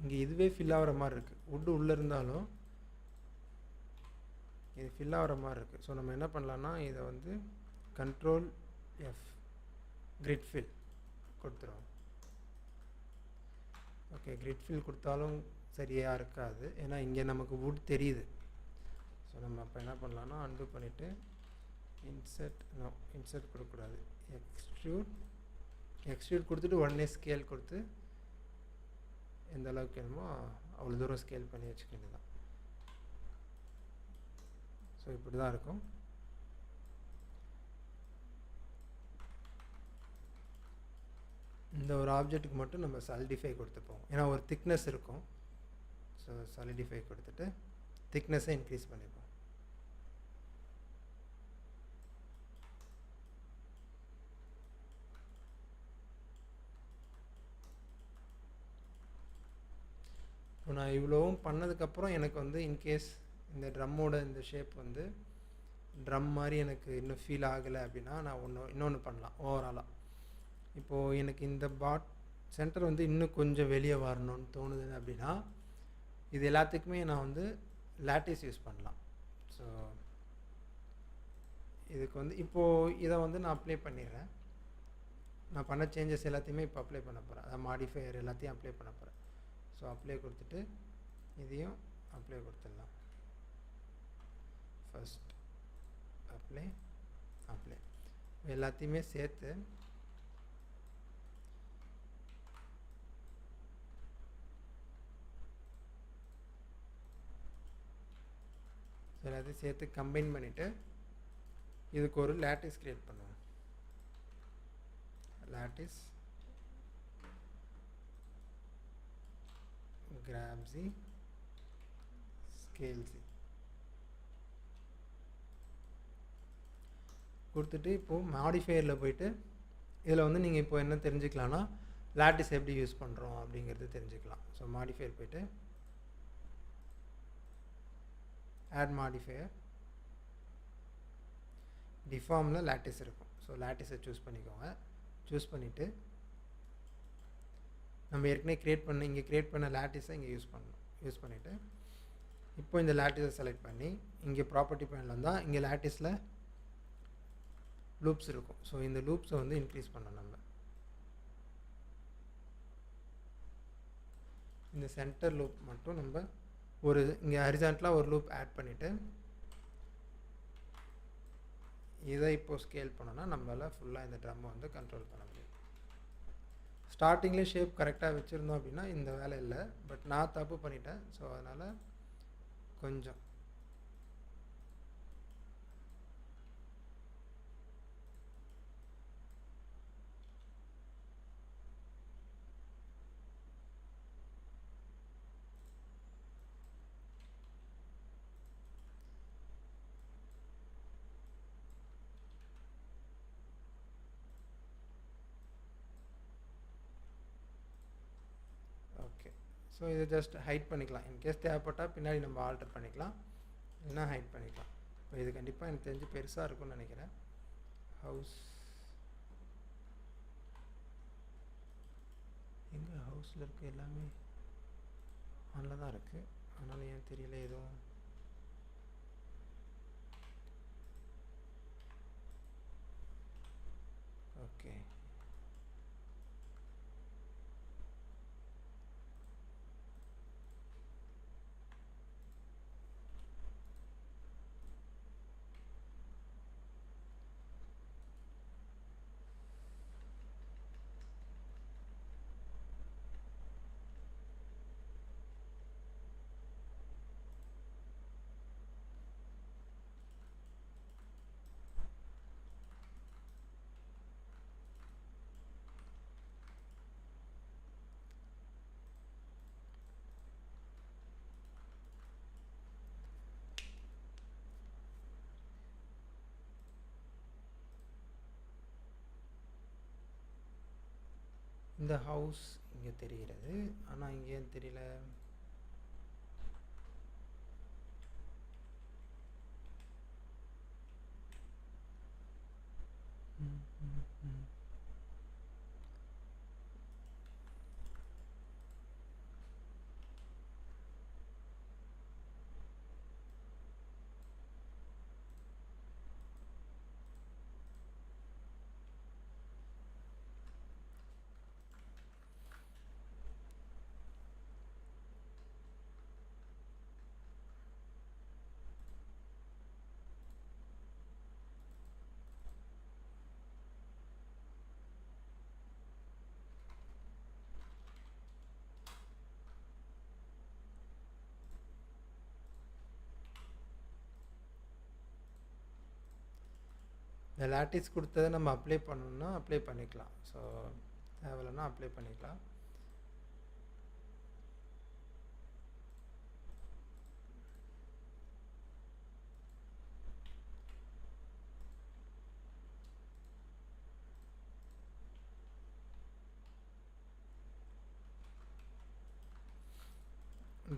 இங்கே இதுவே ஃபில் ஆகிற மாதிரி இருக்குது. வுட்டு உள்ளே இருந்தாலும் இது ஃபில் ஆகிற மாதிரி இருக்குது. ஸோ நம்ம என்ன பண்ணலான்னா இதை வந்து Ctrl F கிரிட் ஃபில் கொடுத்துருவோம். ஓகே, கிரிட் ஃபில் கொடுத்தாலும் சரியாக இருக்காது, ஏன்னா இங்கே நமக்கு வுட் தெரியுது. ஸோ நம்ம அப்போ என்ன பண்ணலான்னா அன்டூ பண்ணிவிட்டு இன்சர்ட் கொடுக்கக்கூடாது, எக்ஸ்ட்ரூட் கொடுத்துட்டு உடனே ஸ்கேல் கொடுத்து எந்த அளவுக்கு வேணுமோ அவ்வளோ தூரம் ஸ்கேல் பண்ணி வச்சுக்க வேண்டியதான். ஸோ இப்படி தான் இருக்கும். இந்த ஒரு ஆப்ஜெக்ட்டுக்கு மட்டும் நம்ம சாலிடிஃபை கொடுத்துப்போம், ஏன்னா ஒரு திக்னஸ் இருக்கும். ஸோ சாலிடிஃபை கொடுத்துட்டு திக்னஸை இன்க்ரீஸ் பண்ணிப்போம். இப்போ நான் இவ்வளோவும் பண்ணதுக்கப்புறம் எனக்கு வந்து இன்கேஸ் இந்த ட்ரம்மோட இந்த ஷேப் வந்து ட்ரம் மாதிரி எனக்கு இன்னும் ஃபீல் ஆகலை அப்படின்னா நான் இன்னொன்று பண்ணலாம். ஓவராலாக இப்போது எனக்கு இந்த சென்டர் வந்து இன்னும் கொஞ்சம் வெளியே வரணும்னு தோணுது அப்படின்னா இது எல்லாத்துக்குமே நான் வந்து லாட்டிஸ் யூஸ் பண்ணலாம். ஸோ இதுக்கு வந்து இப்போது இதை வந்து நான் அப்ளை பண்ணிடுறேன். நான் பண்ண சேஞ்சஸ் எல்லாத்தையுமே இப்போ அப்ளை பண்ண போகிறேன், அதாவது மாடிஃபையர் எல்லாத்தையும் அப்ளை பண்ண போகிறேன். ஸோ அப்ளை கொடுத்துட்டு இதையும் அப்ளை கொடுத்துடலாம். ஃபஸ்ட் அப்ளை எல்லாத்தையுமே சேர்த்து எல்லாத்தையும் சேர்த்து கம்பைன் பண்ணிவிட்டு இதுக்கு ஒரு லாட்டிஸ் க்ரியேட் பண்ணுவோம். Lattice grab Z scale Z கொடுத்துட்டு இப்போது மாடிஃபையரில் போயிட்டு இதில் வந்து நீங்கள் இப்போ என்ன தெரிஞ்சுக்கலான்னா லாட்டிஸ் எப்படி யூஸ் பண்ணுறோம் அப்படிங்கிறது தெரிஞ்சுக்கலாம். ஸோ மாடிஃபையர் போயிட்டு ஆட் மாடிஃபையர், டிஃபார்மில் லாட்டிஸ் இருக்கும். ஸோ லாட்டிஸை சூஸ் பண்ணிக்கோங்க. சூஸ் பண்ணிவிட்டு நம்ம ஏற்கனவே இங்கே க்ரியேட் பண்ண லாட்டிஸை இங்கே யூஸ் பண்ணிவிட்டு இப்போ இந்த லாட்டிஸை செலக்ட் பண்ணி இங்கே ப்ராப்பர்ட்டி பேனல் வந்தால் இங்கே லாட்டிஸில் லூப்ஸ் இருக்கும். ஸோ இந்த லூப்ஸை வந்து இன்க்ரீஸ் பண்ணணும். நம்ம இந்த சென்டர் லூப் மட்டும் நம்ம ஒரு இங்கே ஹரிசான்டலாக ஒரு லூப் ஆட் பண்ணிவிட்டு இதை இப்போது ஸ்கேல் பண்ணோன்னா நம்மளால் ஃபுல்லாக இந்த ட்ரம்மை வந்து கண்ட்ரோல் பண்ண முடியும். ஸ்டார்டிங்லேயே ஷேப் கரெக்டாக வச்சுருந்தோம் அப்படின்னா இந்த வேலை இல்லை, பட் நான் தப்பு பண்ணிட்டேன். ஸோ அதனால் கொஞ்சம் ஸோ இதை ஜஸ்ட் ஹைட் பண்ணிக்கலாம். இன்கேஸ் தேவைப்பட்டால் பின்னாடி நம்ம ஆல்டர் பண்ணிக்கலாம், இல்லைனா ஹைட் பண்ணிக்கலாம். இப்போ இது கண்டிப்பாக எனக்கு தெரிஞ்சு பெருசாக இருக்கும்னு நினைக்கிறேன். ஹவுஸ் எங்கே ஹவுஸில் இருக்க எல்லாமே ஆனில் தான் இருக்குது, அதனால் ஏன் தெரியல எதுவும். ஓகே, இந்த ஹவுஸ் இங்கே தெரிகிறது, ஆனால் இங்கே ஏன் தெரியல. இந்த லாட்டிஸ் கொடுத்ததை நம்ம அப்ளை பண்ணணும்னா அப்ளை பண்ணிக்கலாம். ஸோ தேவையில்லைன்னா அப்ளை பண்ணிக்கலாம்.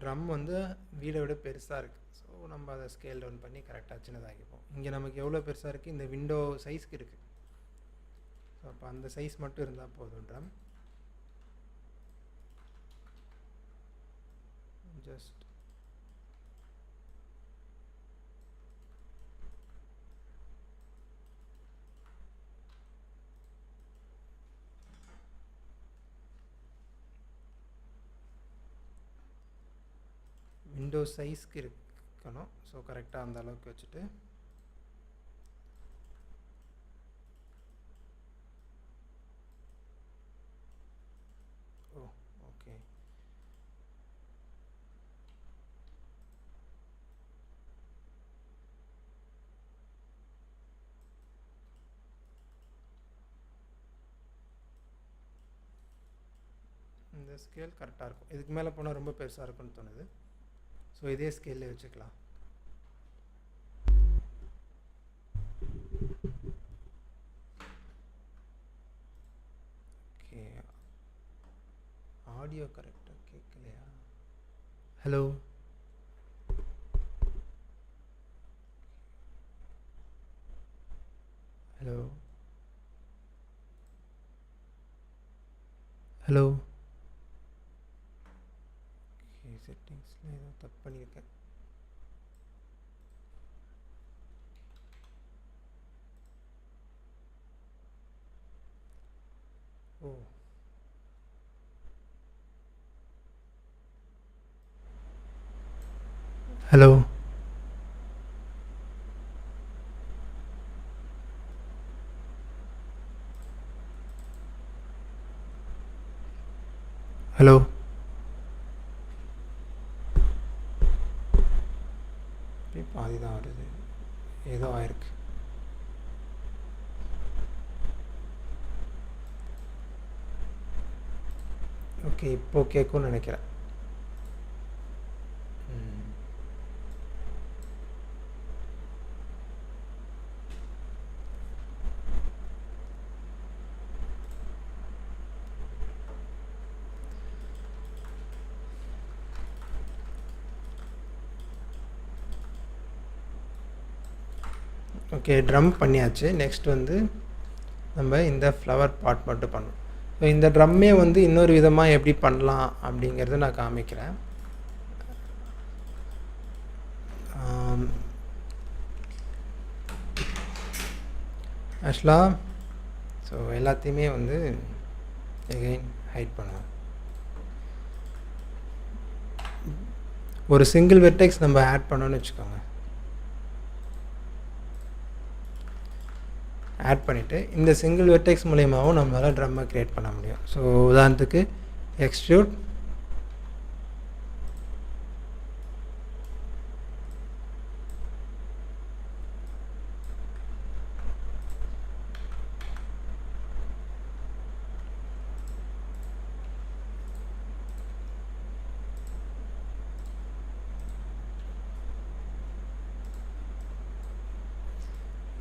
ட்ரம் வந்து வீடை விட பெருசாக இருக்குது. ஸோ நம்ம அதை ஸ்கேல் டவுன் பண்ணி கரெக்டாக சின்னதாகிப்போம். இங்கே நமக்கு எவ்வளோ பெருசாக இருக்குது, இந்த விண்டோ சைஸ்க்கு இருக்குது. ஸோ அப்போ அந்த சைஸ் மட்டும் இருந்தால் போதும். ட்ரம் ஜஸ்ட் விண்டோ சைஸ்க்கு இருக்கணும். ஸோ கரெக்டாக அந்த அளவுக்கு வச்சுட்டு ஓகே. இந்த ஸ்கேல் கரெக்டாக இருக்கும். இதுக்கு மேலே போனால் ரொம்ப பெருசாக இருக்கும்னு தோணுது. ஸோ இதே ஸ்கேலில் வச்சுக்கலாம். ஓகே, ஆடியோ கரெக்டாக கேட்கலையா? Hello hello hello. ஓகே, செட்டிங்ஸில் ஏதோ தப்பு பண்ணியிருக்கேன். ஓ, ஹலோ ஹலோ. பாதி தான் வருது, ஏதோ ஆயிருக்கு. ஓகே, இப்போ கேட்கும்னு நினைக்கிறேன். ஓகே, ட்ரம் பண்ணியாச்சு. நெக்ஸ்ட் வந்து நம்ம இந்த ஃப்ளவர் பாட் மட்டும் பண்ணணும். ஸோ இந்த ட்ரம்மே வந்து இன்னொரு விதமாக எப்படி பண்ணலாம் அப்படிங்கிறத நான் காமிக்கிறேன். ஆக்சுவலாக ஸோ எல்லாத்தையுமே வந்து எகைன் ஹைட் பண்ணுவேன். ஒரு சிங்கிள் வெர்டெக்ஸ் நம்ம ஆட் பண்ணோன்னு வச்சுக்கோங்க. ஆட் பண்ணிவிட்டு இந்த சிங்கிள் வெர்டெக்ஸ் மூலியமாகவும் நம்மளால் ட்ரம்மை க்ரியேட் பண்ண முடியும். ஸோ உதாரணத்துக்கு எக்ஸ்ட்ரூட்,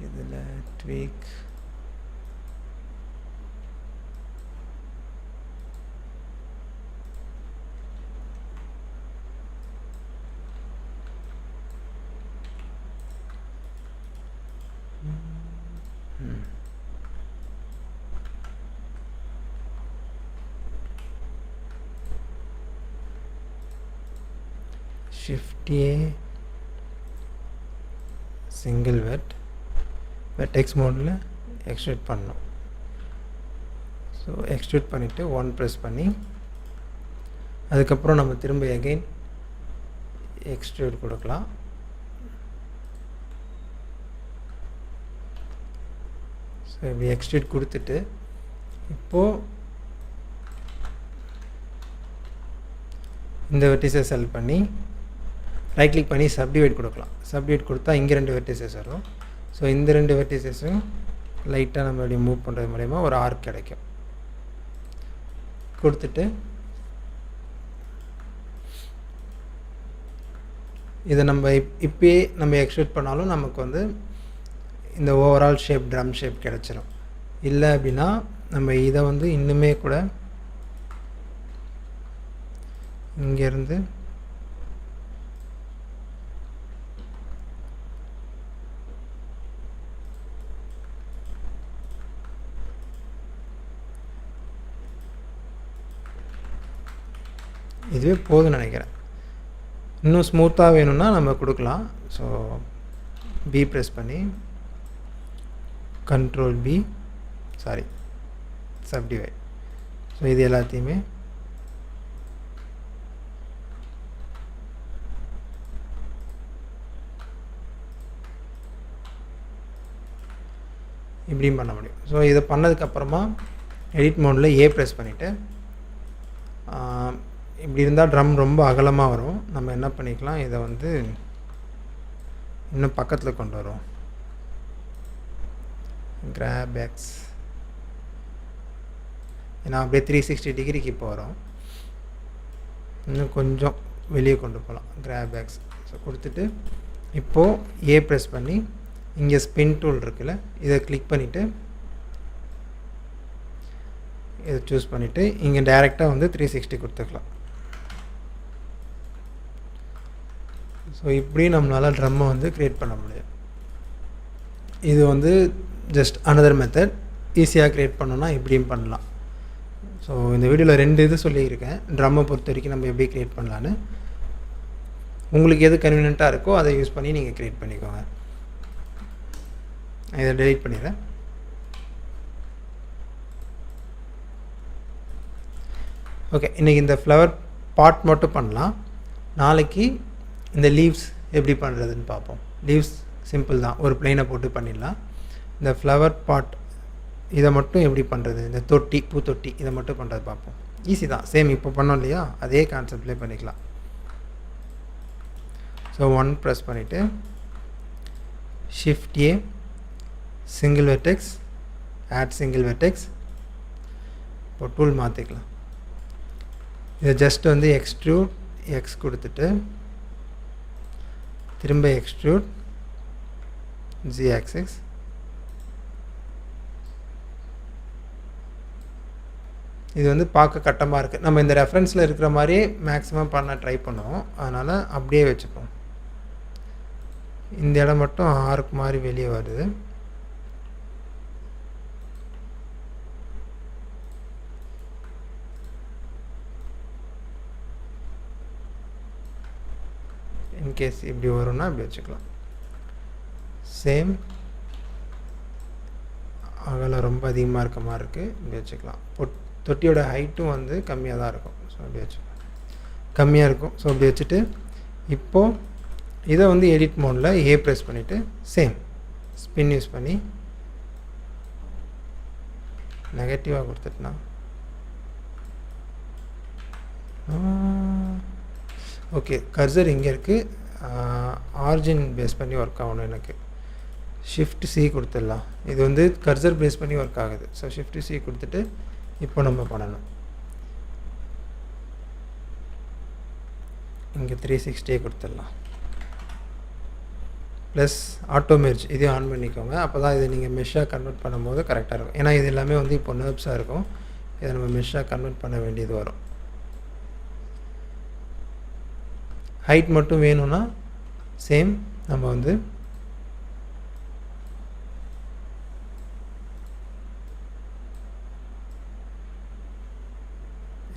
இதில் tweak, shift A, single vertex மோடில் எக்ஸ்ட்ரூட் பண்ணணும். ஸோ எக்ஸ்ட்ரூட் பண்ணிவிட்டு 1 ப்ரெஸ் பண்ணி அதுக்கப்புறம் நம்ம திரும்ப எகைன் எக்ஸ்ட்ரூட் கொடுக்கலாம். ஸோ இப்படி எக்ஸ்ட்ரூட் கொடுத்துட்டு இப்போது இந்த வெர்டிஸை செலக்ட் பண்ணி ரைட் கிளிக் பண்ணி சப்டிவைட் கொடுக்கலாம். சப்டிவைட் கொடுத்தா இங்கே 2 வெர்டிசஸ் வரும். ஸோ இந்த 2 வெர்டிசஸும் லைட்டாக நம்ம இப்படி மூவ் பண்ணுறது மூலயமா ஒரு ஆர்க் கிடைக்கும். கொடுத்துட்டு இதை நம்ம இப்போயே நம்ம எக்ஸ்ட்ரூட் பண்ணாலும் நமக்கு வந்து இந்த ஓவரால் ஷேப் ட்ரம் ஷேப் கிடச்சிரும். இல்லை அப்படின்னா நம்ம இதை வந்து இன்னுமே கூட இங்கேருந்து இதுவே போதும்னு நினைக்கிறேன். இன்னும் ஸ்மூத்தாக வேணும்னா நம்ம கொடுக்கலாம். ஸோ பி ப்ரெஸ் பண்ணி control B, sorry subdivide. So இது எல்லாத்தையுமே இப்படியும் பண்ண முடியும். ஸோ இதை பண்ணதுக்கப்புறமா எடிட் மோடில் ஏ ப்ரெஸ் பண்ணிவிட்டு இப்படி இருந்தால் ட்ரம் ரொம்ப அகலமாக வரும். நம்ம என்ன பண்ணிக்கலாம், இதை வந்து இன்னும் பக்கத்தில் கொண்டு வரும். கிராப் எக்ஸ், ஏன்னா அப்படியே 360 டிகிரிக்கு இப்போ வரும். இன்னும் கொஞ்சம் வெளியே கொண்டு போகலாம். கிராப் எக்ஸ் ஸோ கொடுத்துட்டு இப்போது ஏ ப்ரெஸ் பண்ணி இங்கே ஸ்பின் டூல் இருக்குல்ல, இதை கிளிக் பண்ணிவிட்டு இதை சூஸ் பண்ணிவிட்டு இங்கே டைரெக்டாக வந்து 360 கொடுத்துக்கலாம். ஸோ இப்படி நம்மளால் ட்ரம்மை வந்து க்ரியேட் பண்ண முடியும். இது வந்து ஜஸ்ட் அனதர் மெத்தட். ஈஸியாக க்ரியேட் பண்ணோன்னா இப்படியும் பண்ணலாம். ஸோ இந்த வீடியோவில் 2 இது சொல்லியிருக்கேன். ட்ரம்மை பொறுத்த வரைக்கும் நம்ம எப்படி க்ரியேட் பண்ணலான்னு. உங்களுக்கு எது கன்வீனியண்ட்டாக இருக்கோ அதை யூஸ் பண்ணி நீங்கள் க்ரியேட் பண்ணிக்கோங்க. இதை டெலீட் பண்ணிடுறேன். ஓகே, இன்றைக்கி இந்த ஃப்ளவர் பாட் மட்டும் பண்ணலாம். நாளைக்கு இந்த லீவ்ஸ் எப்படி பண்ணுறதுன்னு பார்ப்போம். லீவ்ஸ் சிம்பிள் தான், ஒரு பிளெயினை போட்டு பண்ணிடலாம். இந்த ஃப்ளவர் பாட் இதை மட்டும் எப்படி பண்ணுறது, இந்த தொட்டி, பூத்தொட்டி இதை மட்டும் பண்ணுறது பார்ப்போம். ஈஸி தான், சேம் இப்போ பண்ணோம் இல்லையா, அதே கான்செப்ட்லேயே பண்ணிக்கலாம். ஸோ 1 ப்ரெஸ் பண்ணிவிட்டு shift A, single vertex, add single vertex. இப்போ டூல் மாற்றிக்கலாம். இதை ஜஸ்ட் வந்து எக்ஸ்ட்ரூட் எக்ஸ் கொடுத்துட்டு திரும்ப எக்ஸ்ட்ரூட் ஜி ஆக்சிஸ், இது வந்து பார்க்க கட்டமாக இருக்குது. நம்ம இந்த ரெஃபரன்ஸில் இருக்கிற மாதிரியே மேக்ஸிமம் பண்ண ட்ரை பண்ணுவோம். அதனால் அப்படியே வச்சுப்போம். இந்த இடம் மட்டும் ஆர்க் மாதிரி வெளியே வருது. இன்கேஸ் இப்படி வரும்னா இப்படி வச்சுக்கலாம். சேம் அகலம் ரொம்ப அதிகமாக இருக்க மாதிரி இருக்குது, இப்படி வச்சுக்கலாம். தொட்டியோட ஹைட்டும் வந்து கம்மியாக தான் இருக்கும். ஸோ அப்படி வச்சுக்கலாம், கம்மியாக இருக்கும். ஸோ அப்படி வச்சுட்டு இப்போது இதை வந்து எடிட் மோடில் ஏ ப்ரெஸ் பண்ணிவிட்டு சேம் ஸ்பின் யூஸ் பண்ணி நெகட்டிவாக கொடுத்துட்டுனா ஓகே. கர்சர் இங்கே இருக்குது, ஆரிஜின் பேஸ் பண்ணி ஒர்க் ஆகணும் எனக்கு. ஷிஃப்ட் சி கொடுத்துடலாம். இது வந்து கர்சர் பேஸ் பண்ணி ஒர்க் ஆகுது. ஸோ ஷிஃப்ட் சி கொடுத்துட்டு இப்போ நம்ம பண்ணணும். இங்கே 360 கொடுத்துடலாம். ப்ளஸ் ஆட்டோ மெர்ஜ் இதையும் ஆன் பண்ணிக்கோங்க. அப்போ தான் இதை நீங்கள் மெஷ்ஷாக கன்வெர்ட் பண்ணும்போது கரெக்டாக இருக்கும். ஏன்னா இது எல்லாமே வந்து இப்போ நர்ப்ஸாக இருக்கும். இதை நம்ம மெஷ்ஷாக கன்வெர்ட் பண்ண வேண்டியது வரும். ஹைட் மட்டும் வேணும்னா சேம் நம்ம வந்து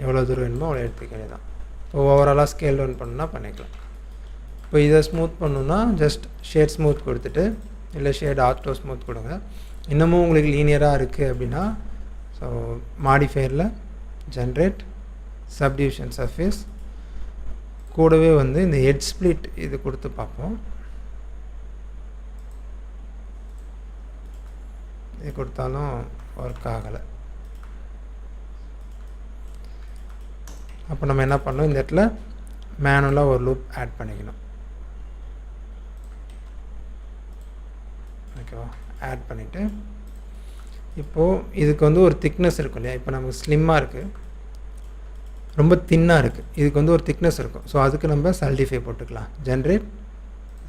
எவ்வளோ தூரம் வேணுமோ அவ்வளோ எடுத்துக்க வேண்டியதான். இப்போ ஓவராலாக ஸ்கேல் டவுன் பண்ணணுன்னா பண்ணிக்கலாம். இப்போ இதை ஸ்மூத் பண்ணணுன்னா ஜஸ்ட் ஷேட் ஸ்மூத் கொடுத்துட்டு, இல்லை ஷேட் ஆர்த்தோ ஸ்மூத் கொடுங்க. இன்னமும் உங்களுக்கு லீனியராக இருக்குது அப்படின்னா ஸோ மாடிஃபையரில் ஜென்ரேட் சப்டிவிஷன் சர்ஃபேஸ் கூடவே வந்து இந்த எட்ஜ் ஸ்ப்ளிட் இது கொடுத்து பார்ப்போம். இது கொடுத்தாலும் ஒர்க் ஆகலை. அப்போ நம்ம என்ன பண்ணணும், இந்த இடத்துல மேனுவலாக ஒரு லூப் ஆட் பண்ணிக்கணும். ஓகேவா? ஆட் பண்ணிவிட்டு இப்போது இதுக்கு வந்து ஒரு திக்னஸ் இருக்கும் இல்லையா? இப்போ நமக்கு ஸ்லிம்மாக இருக்குது, ரொம்ப தின்னாக இருக்குது. இதுக்கு வந்து ஒரு திக்னஸ் இருக்கும். ஸோ அதுக்கு நம்ம சாலிடிஃபை போட்டுக்கலாம். Generate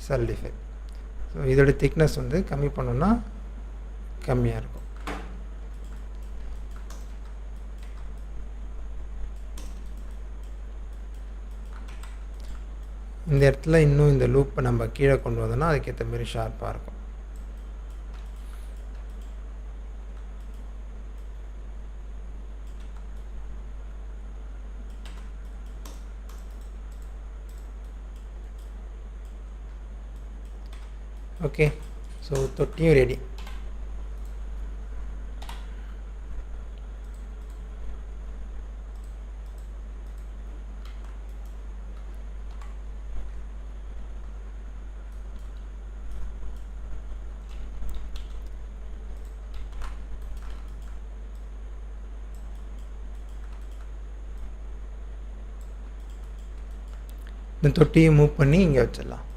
solidify. ஸோ இதோட திக்னஸ் வந்து கம்மி பண்ணோன்னா கம்மியாக இருக்கும். இந்த இடத்துல இன்னும் இந்த லூப்பை நம்ம கீழே கொண்டு வந்தோம்னா அதுக்கேற்ற மாதிரி ஷார்ப்பாக இருக்கும். ஓகே, ஸோ தொட்டியும் ரெடி. இந்த தொட்டியை மூவ் பண்ணி இங்கே வச்சிடலாம்.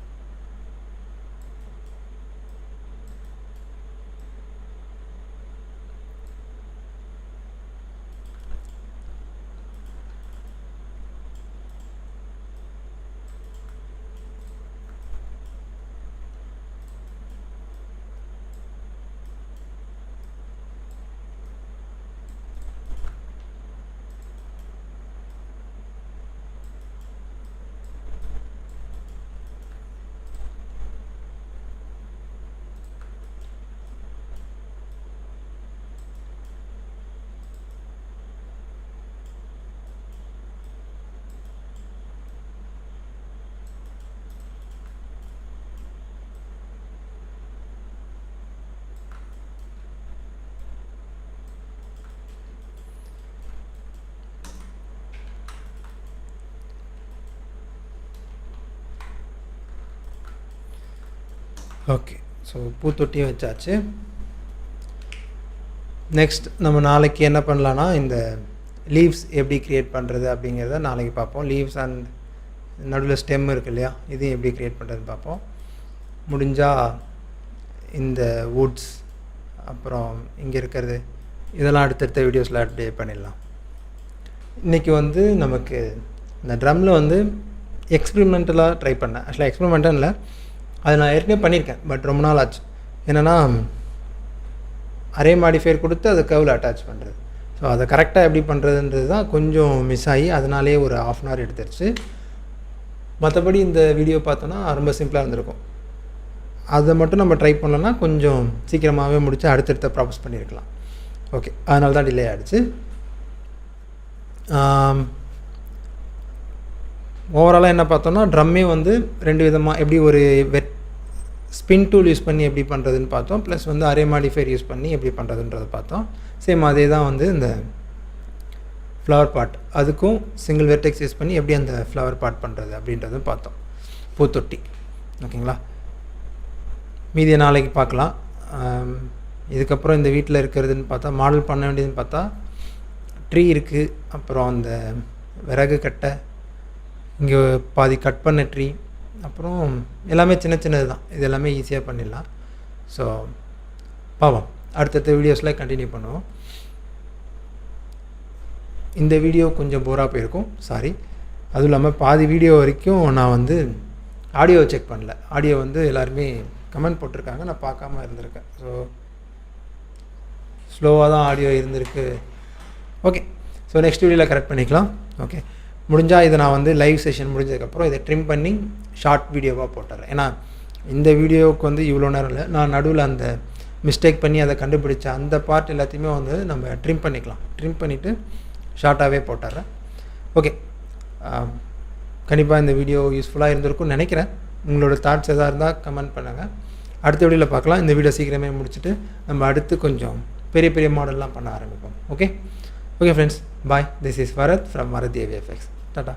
ஓகே, ஸோ பூத்தொட்டியும் வச்சாச்சு. நெக்ஸ்ட் நம்ம நாளைக்கு என்ன பண்ணலான்னா, இந்த லீவ்ஸ் எப்படி க்ரியேட் பண்ணுறது அப்படிங்கிறத நாளைக்கு பார்ப்போம். லீவ்ஸ் அண்ட் நடுவில் ஸ்டெம் இருக்குது இல்லையா, இதையும் எப்படி க்ரியேட் பண்ணுறதுன்னு பார்ப்போம். முடிஞ்சால் இந்த வுட்ஸ் அப்புறம் இங்கே இருக்கிறது இதெல்லாம் அடுத்தடுத்த வீடியோஸில் அப்டேட் பண்ணிடலாம். இன்றைக்கி வந்து நமக்கு இந்த ட்ரம்மில் வந்து எக்ஸ்பெரிமெண்டலாக ட்ரை பண்ணேன். ஆக்சுவலாக எக்ஸ்பெரிமெண்ட்டாக இல்லை, அது நான் ஏற்கனவே பண்ணியிருக்கேன், பட் ரொம்ப நாள் ஆச்சு. என்னென்னா அரே மாடிஃபையர் கொடுத்து அதை கர்வில் அட்டாச் பண்ணுறது. ஸோ அதை கரெக்டாக எப்படி பண்ணுறதுன்றது தான் கொஞ்சம் மிஸ் ஆகி அதனாலே ஒரு 1/2 அன் ஹவர் எடுத்துருச்சு. மற்றபடி இந்த வீடியோ பார்த்தோன்னா ரொம்ப சிம்பிளாக இருந்திருக்கும். அதை மட்டும் நம்ம ட்ரை பண்ணலன்னா கொஞ்சம் சீக்கிரமாகவே முடித்து அடுத்தடுத்த ப்ராசஸ் பண்ணியிருக்கலாம். ஓகே, அதனால தான் டிலே ஆகிடுச்சு. ஓவராலாக என்ன பார்த்தோம்னா, ட்ரம்மே வந்து 2 விதமாக எப்படி ஒரு ஸ்பின் டூல் யூஸ் பண்ணி எப்படி பண்ணுறதுன்னு பார்த்தோம், ப்ளஸ் வந்து அரே மாடிஃபையர் யூஸ் பண்ணி எப்படி பண்ணுறதுன்றதை பார்த்தோம். சேம் அதே தான் வந்து இந்த ஃப்ளவர் பாட், அதுக்கும் சிங்கிள் வெர்டெக்ஸ் யூஸ் பண்ணி எப்படி அந்த ஃப்ளவர் பாட் பண்ணுறது அப்படின்றதும் பார்த்தோம், பூத்தொட்டி. ஓகேங்களா, மீதியை நாளைக்கு பார்க்கலாம். இதுக்கப்புறம் இந்த வீட்டில் இருக்கிறதுன்னு பார்த்தா, மாடல் பண்ண வேண்டியதுன்னு பார்த்தா ட்ரீ இருக்குது, அப்புறம் அந்த விறகு கட்டை, இங்கே பாதி கட் பண்ண ட்ரீ, அப்புறம் எல்லாமே சின்ன சின்னது தான். இது எல்லாமே ஈஸியாக பண்ணிடலாம். ஸோ பாவம், அடுத்தடுத்த வீடியோஸில் கண்டினியூ பண்ணுவோம். இந்த வீடியோ கொஞ்சம் போராக போயிருக்கும், சாரி. அதுவும் இல்லாமல் பாதி வீடியோ வரைக்கும் நான் வந்து ஆடியோ செக் பண்ணல. ஆடியோ வந்து எல்லாருமே கமெண்ட் போட்டிருக்காங்க, நான் பார்க்காம இருந்திருக்கேன். ஸோ ஸ்லோவாக தான் ஆடியோ இருந்திருக்கு. ஓகே, ஸோ நெக்ஸ்ட் வீடியோவில் கரெக்ட் பண்ணிக்கலாம். ஓகே, முடிஞ்சால் இதை நான் வந்து லைவ் செஷன் முடிஞ்சதுக்கப்புறம் இதை ட்ரிம் பண்ணி ஷார்ட் வீடியோவாக போட்டுறேன். ஏன்னா இந்த வீடியோவுக்கு வந்து இவ்வளோ நேரம் இல்லை, நான் நடுவில் அந்த மிஸ்டேக் பண்ணி அதை கண்டுபிடிச்ச அந்த பார்ட் எல்லாத்தையுமே வந்து நம்ம ட்ரிம் பண்ணிக்கலாம். ட்ரிம் பண்ணிவிட்டு ஷார்ட்டாகவே போட்டுறேன். ஓகே, கண்டிப்பாக இந்த வீடியோ யூஸ்ஃபுல்லாக இருந்திருக்கும்னு நினைக்கிறேன். உங்களோட தாட்ஸ் எதாக இருந்தால் கமெண்ட் பண்ணுங்கள். அடுத்த வீடியோவில் பார்க்கலாம். இந்த வீடியோ சீக்கிரமே முடிச்சுட்டு நம்ம அடுத்து கொஞ்சம் பெரிய பெரிய மாடல்லாம் பண்ண ஆரம்பிப்போம். Okay, friends, bye. This is வரத் ஃப்ரம் வரத் VFX. டாடா.